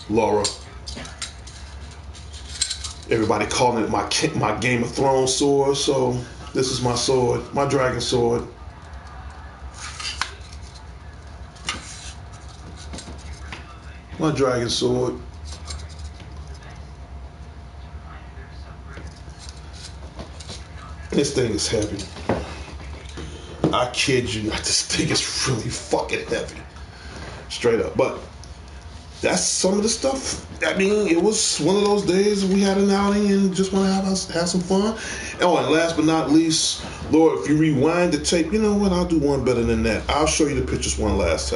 Laura. Everybody calling it my Game of Thrones sword, so this is my sword, my dragon sword. My dragon sword. This thing is heavy. I kid you not, this thing is really fucking heavy. Straight up. But that's some of the stuff. I mean, it was one of those days we had an outing and just want to have some fun. Oh, and last but not least, Lord, if you rewind the tape, you know what? I'll do one better than that. I'll show you the pictures one last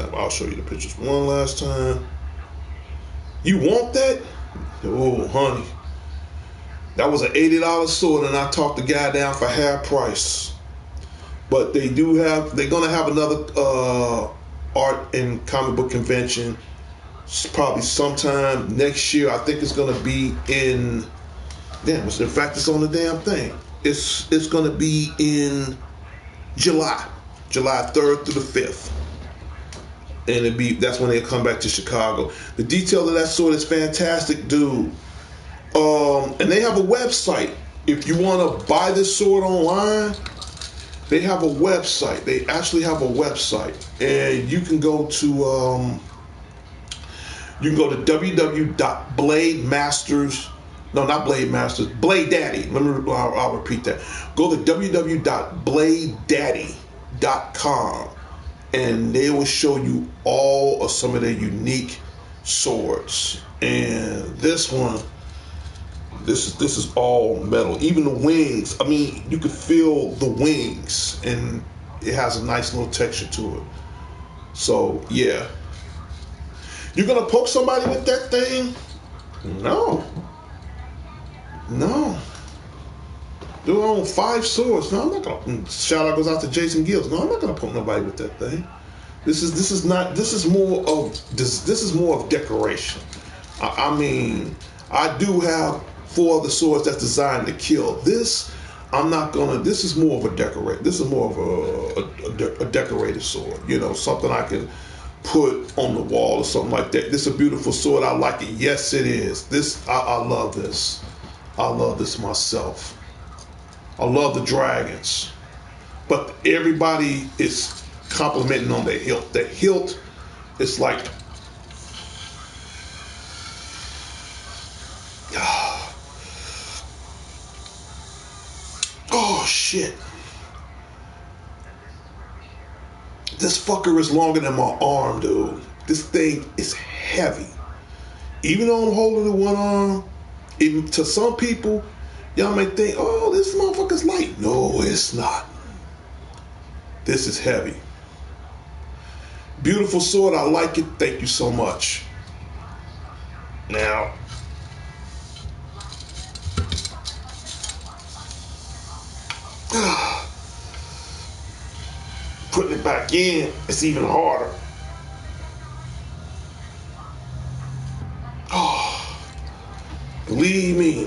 time. You want that? Oh, honey. That was an $80 sword, and I talked the guy down for half price. But they're gonna have another art and comic book convention probably sometime next year. I think it's gonna be in in fact it's on the damn thing. It's gonna be in July 3rd through the 5th. And that's when they come back to Chicago. The detail of that sword is fantastic, dude. And they have a website. If you want to buy this sword online, they have a website. They actually have a website, and you can go to www.blademasters. No, not Blade Masters. Blade Daddy. I'll repeat that. Go to www.bladedaddy.com, and they will show you all of some of their unique swords. And this one. This is all metal. Even the wings. I mean, you could feel the wings, and it has a nice little texture to it. So yeah, you're gonna poke somebody with that thing? No. Dude, I own 5 swords. No, I'm not gonna. Shout out goes out to Jason Gills. No, I'm not gonna poke nobody with that thing. This is more of decoration. I mean, I do have 4 other swords that's designed to kill. This is more of a decorate. This is more of a decorated sword. Something I can put on the wall or something like that. This is a beautiful sword. I like it. Yes, it is. I love this. I love this myself. I love the dragons. But everybody is complimenting on the hilt. The hilt is like, oh shit. This fucker is longer than my arm, dude. This thing is heavy. Even though I'm holding it with one arm, to some people, y'all may think, oh, this motherfucker's light. No, it's not. This is heavy. Beautiful sword. I like it. Thank you so much. Now, Putting it back in, it's even harder. Believe me,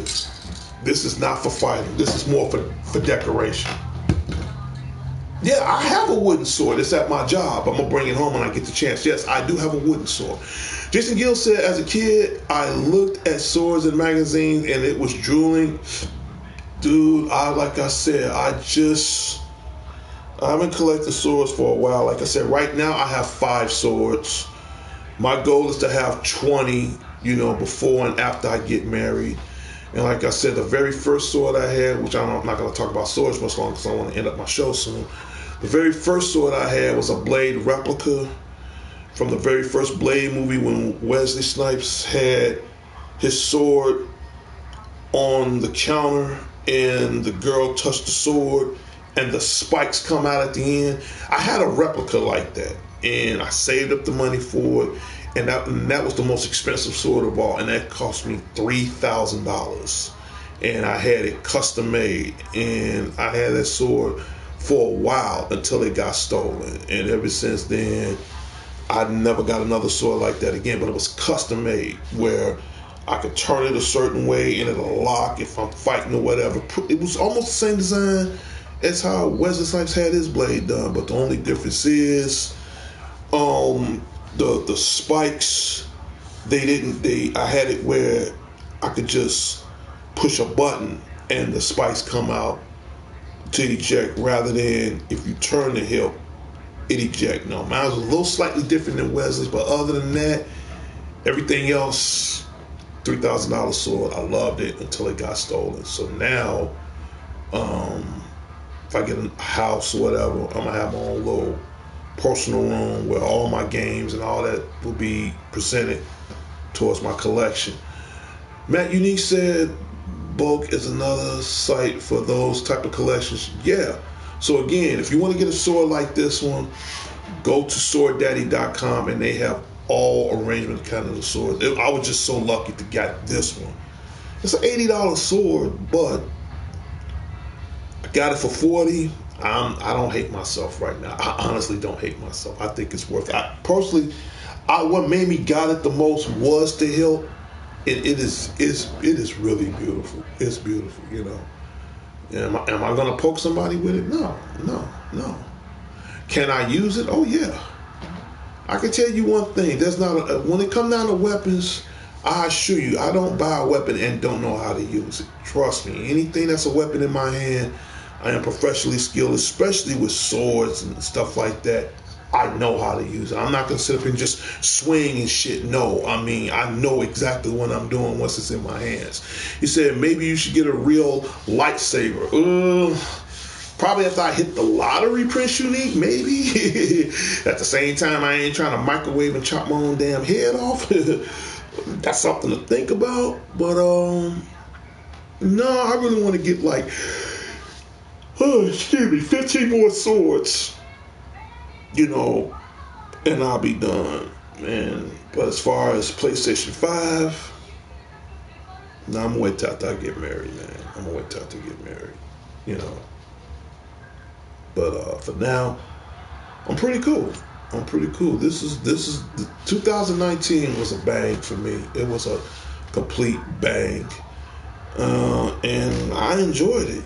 this is not for fighting. This is more for decoration. Yeah, I have a wooden sword. It's at my job. I'm going to bring it home when I get the chance. Yes, I do have a wooden sword. Jason Gill said, as a kid, I looked at swords in magazines and it was drooling. Dude, like I said, I've been collecting swords for a while. Like I said, right now I have 5 swords. My goal is to have 20, before and after I get married. And like I said, the very first sword I had, which I'm not going to talk about swords much longer because I want to end up my show soon. The very first sword I had was a Blade replica from the very first Blade movie when Wesley Snipes had his sword on the counter and the girl touched the sword and the spikes come out at the end. I had a replica like that and I saved up the money for it. And that was the most expensive sword of all, and that cost me $3,000. And I had it custom made, and I had that sword for a while until it got stolen. And ever since then, I never got another sword like that again. But it was custom made, where I could turn it a certain way and it'll lock if I'm fighting or whatever. It was almost the same design as how Wesley Snipes had his blade done, but the only difference is, the spikes, I had it where I could just push a button and the spikes come out to eject, rather than if you turn the hilt, it eject. No, mine was a little slightly different than Wesley's, but other than that, everything else, $3,000 sword. I loved it until it got stolen. So now, if I get a house or whatever, I'm gonna have my own little personal room where all my games and all that will be presented towards my collection. Matt Unique said bulk is another site for those type of collections. Yeah. So again, if you want to get a sword like this one, go to sworddaddy.com and they have all arrangement kind of the swords. I was just so lucky to get this one. It's an $80 sword, but I got it for $40. I don't hate myself right now. I honestly don't hate myself. I think it's worth it. What made me got it the most was the hilt. It is really beautiful. It's beautiful, Am I gonna poke somebody with it? No. Can I use it? Oh yeah. I can tell you one thing. When it comes down to weapons, I assure you, I don't buy a weapon and don't know how to use it. Trust me. Anything that's a weapon in my hand, I am professionally skilled, especially with swords and stuff like that. I know how to use it. I'm not going to sit up and just swing and shit. No, I know exactly what I'm doing once it's in my hands. He said, maybe you should get a real lightsaber. Probably after I hit the lottery, Prince Unique, maybe. At the same time, I ain't trying to microwave and chop my own damn head off. That's something to think about. But, no, I really want to get 15 more swords, and I'll be done. But as far as PlayStation 5, no, I'm gonna wait till after I get married, man. I'm gonna wait till after I get married, But for now, I'm pretty cool. This is 2019 was a bang for me. It was a complete bang, and I enjoyed it.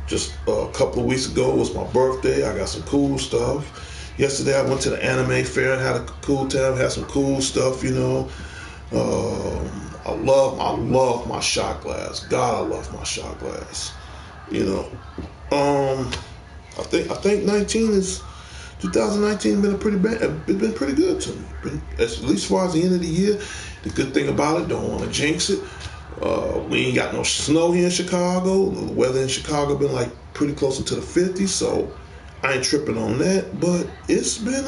Just a couple of weeks ago was my birthday. I got some cool stuff. Yesterday I went to the anime fair and had a cool time, had some cool stuff, I love my shot glass. God, I love my shot glass. I think 2019 been been pretty good to me. At least as far as the end of the year. The good thing about it, don't want to jinx it. We ain't got no snow here in Chicago. The weather in Chicago been pretty close to the 50s, so I ain't tripping on that. But it's been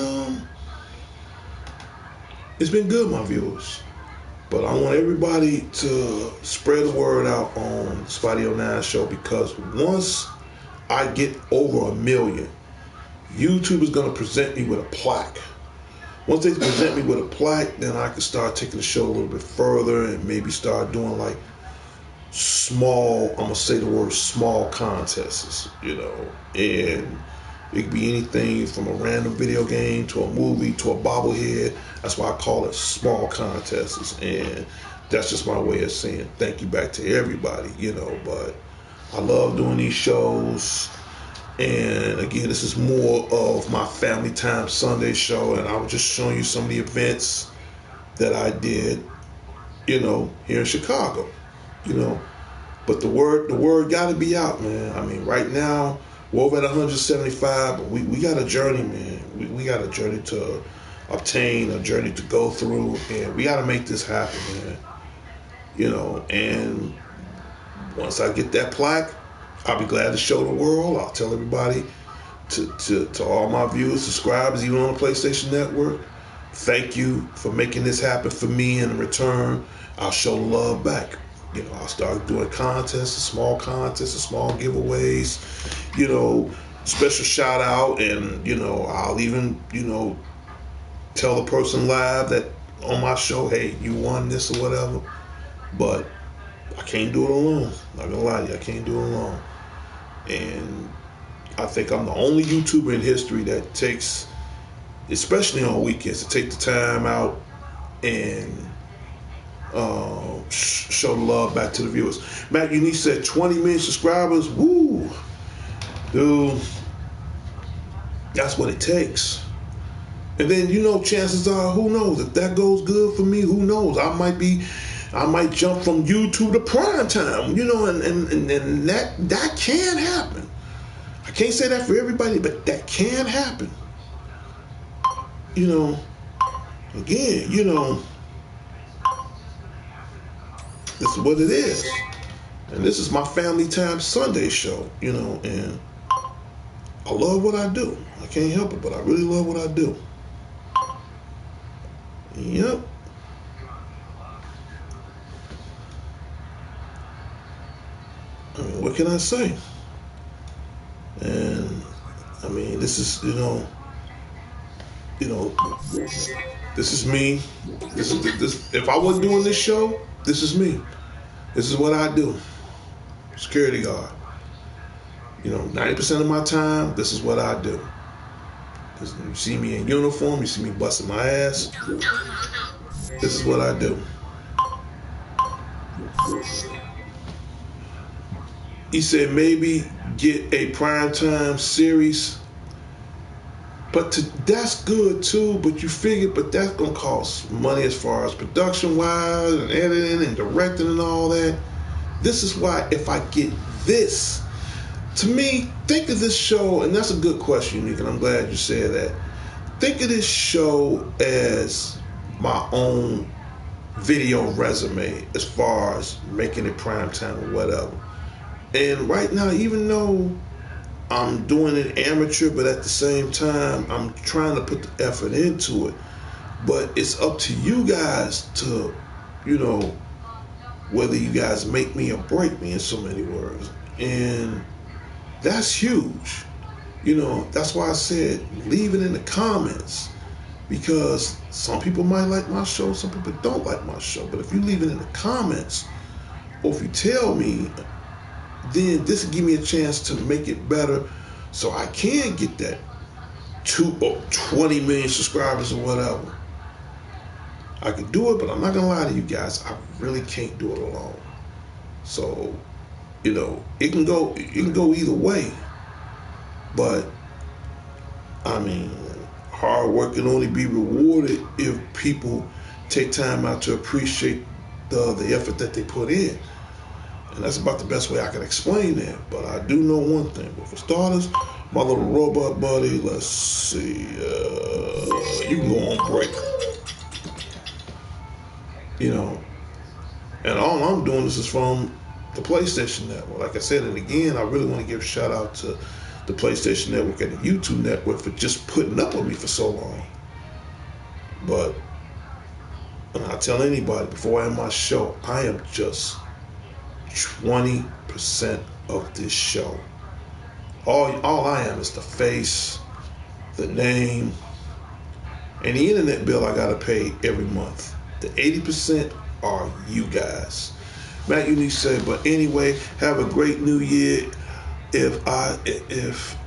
good, my viewers. But I want everybody to spread the word out on the Spotty 09 show, because once I get over 1 million, YouTube is going to present me with a plaque. Once they present me with a plaque, then I can start taking the show a little bit further and maybe start doing small, I'm gonna say the word small contests, and it could be anything from a random video game to a movie to a bobblehead. That's why I call it small contests, and that's just my way of saying thank you back to everybody, but I love doing these shows. And again, this is more of my Family Time Sunday show, and I was just showing you some of the events that I did, here in Chicago, But the word got to be out, man. I mean, right now we're over at 175, but we got a journey, man. We got a journey to obtain, a journey to go through, and we got to make this happen, man. And once I get that plaque, I'll be glad to show the world. I'll tell everybody, to all my viewers, subscribers, even on the PlayStation Network, thank you for making this happen for me. And in return, I'll show love back. I'll start doing contests, small giveaways, special shout out, and I'll even tell the person live that on my show, hey, you won this or whatever. But I can't do it alone. Not gonna lie to you, I can't do it alone. And I think I'm the only YouTuber in history that takes, especially on weekends, to take the time out and show the love back to the viewers. Matt Unique said 20 million subscribers. Woo! Dude, that's what it takes. And then, chances are, who knows? If that goes good for me, who knows? I might jump from YouTube to prime time, and that can happen. I can't say that for everybody, but that can happen. Again, this is what it is. And this is my Family Time Sunday show, and I love what I do. I can't help it, but I really love what I do. Yep. I mean, what can I say? And I mean, this is, this is me. This. If I wasn't doing this show, this is me. This is what I do. Security guard. 90% of my time, this is what I do. You see me in uniform, you see me busting my ass. This is what I do. He said maybe get a primetime series, but that's good too. But you figure, but that's gonna cost money as far as production wise and editing and directing and all that. This is why if I get this, to me, think of this show, and that's a good question, Nick, and I'm glad you said that. Think of this show as my own video resume as far as making it primetime or whatever. And right now, even though I'm doing it amateur, but at the same time, I'm trying to put the effort into it. But it's up to you guys to, whether you guys make me or break me, in so many words. And that's huge. That's why I said leave it in the comments. Because some people might like my show, some people don't like my show. But if you leave it in the comments, or if you tell me, then this will give me a chance to make it better so I can get that 2 or 20 million subscribers or whatever. I can do it, but I'm not gonna lie to you guys, I really can't do it alone. So, it can go either way. But I mean, hard work can only be rewarded if people take time out to appreciate the effort that they put in. And that's about the best way I can explain that. But I do know one thing. But for starters, my little robot buddy, let's see, you can go on break. And all I'm doing this is from the PlayStation Network. Like I said, and again, I really want to give a shout out to the PlayStation Network and the YouTube Network for just putting up with me for so long. But I tell anybody before I end my show, I am just 20% of this show. All I am is the face, the name, and the internet bill I gotta pay every month. The 80% are you guys. Matt Unique said, but anyway, have a great new year. If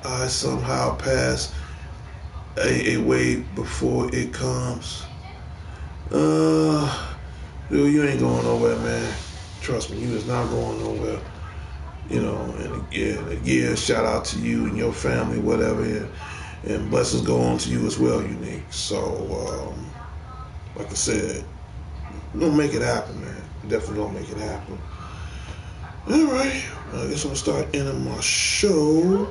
I somehow pass away before it comes, dude, you ain't going nowhere, man. Trust me, you is not going nowhere. You know, and again, shout out to you and your family, whatever, and blessings go on to you as well, Unique. So, like I said, don't make it happen, man. Definitely don't make it happen. All right, I guess I'm gonna start ending my show.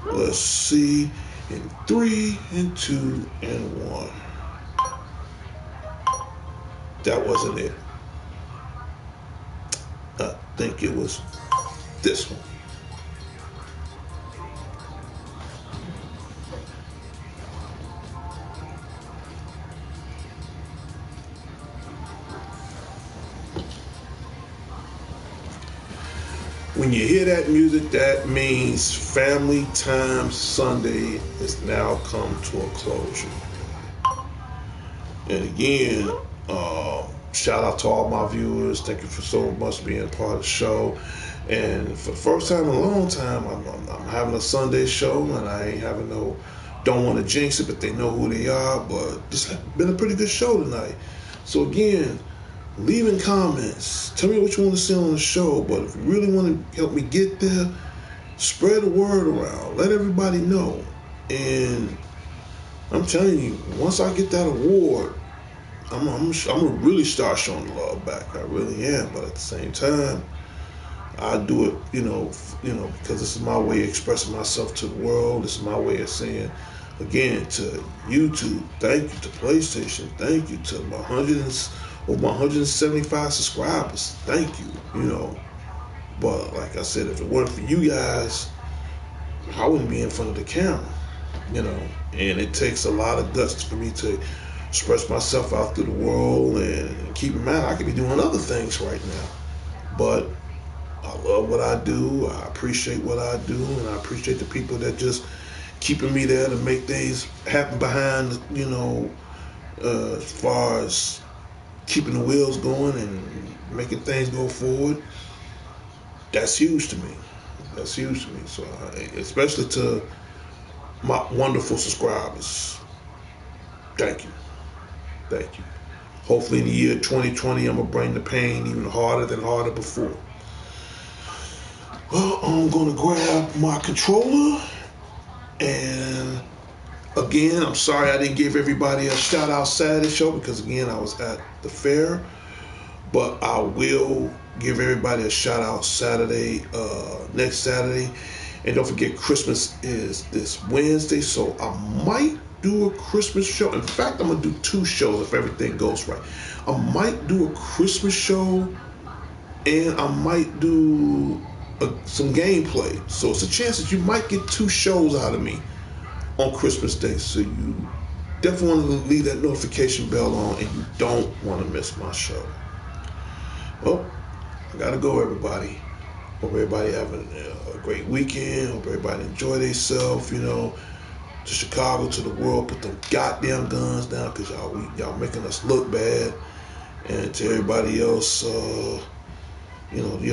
Let's see, in 3 and 2 and 1. That wasn't it. I think it was this one. When you hear that music, that means Family Time Sunday has now come to a closure. And again, shout out to all my viewers. Thank you for so much being a part of the show. And for the first time in a long time, I'm having a Sunday show, and I ain't having no, don't want to jinx it, but they know who they are. But this has been a pretty good show tonight. So again, leaving comments. Tell me what you want to see on the show. But if you really want to help me get there, spread the word around. Let everybody know. And I'm telling you, once I get that award, I'm gonna really start showing the love back. I really am. But at the same time, I do it, because this is my way of expressing myself to the world. This is my way of saying, again, to YouTube, thank you, to PlayStation, thank you, to my 175 subscribers, thank you, But like I said, if it weren't for you guys, I wouldn't be in front of the camera, And it takes a lot of guts for me to express myself out through the world, and keep in mind, I could be doing other things right now. But I love what I do. I appreciate what I do, and I appreciate the people that just keeping me there to make things happen behind, as far as keeping the wheels going and making things go forward. That's huge to me. That's huge to me. So, especially to my wonderful subscribers, thank you. Thank you. Hopefully in the year 2020, I'm going to bring the pain even harder than harder before. Well, I'm going to grab my controller, and again, I'm sorry I didn't give everybody a shout out Saturday show, because again, I was at the fair, but I will give everybody a shout out Saturday, next Saturday. And don't forget, Christmas is this Wednesday, so I might do a Christmas show. In fact, I'm going to do 2 shows if everything goes right. I might do a Christmas show, and I might do some gameplay. So it's a chance that you might get 2 shows out of me on Christmas Day. So you definitely want to leave that notification bell on, and you don't want to miss my show. Well, I gotta go, everybody. Hope everybody having a great weekend. Hope everybody enjoy themselves. To Chicago, to the world, put them goddamn guns down, because y'all making us look bad. And to everybody else, the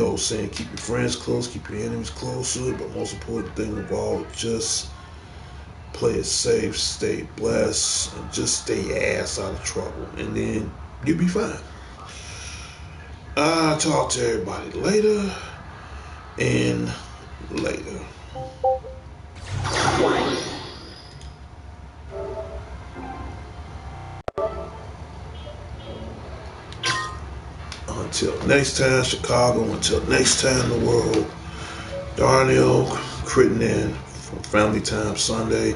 old saying, keep your friends close, keep your enemies closer. But most important thing of all, just play it safe, stay blessed, and just stay your ass out of trouble. And then you'll be fine. I'll talk to everybody later and later. Until next time, Chicago. Until next time, the world. Darnell Crittenden from Family Time Sunday.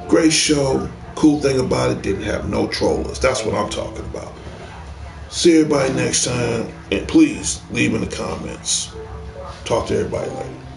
Great show. Cool thing about it, didn't have no trollers. That's what I'm talking about. See everybody next time. And please leave in the comments. Talk to everybody later.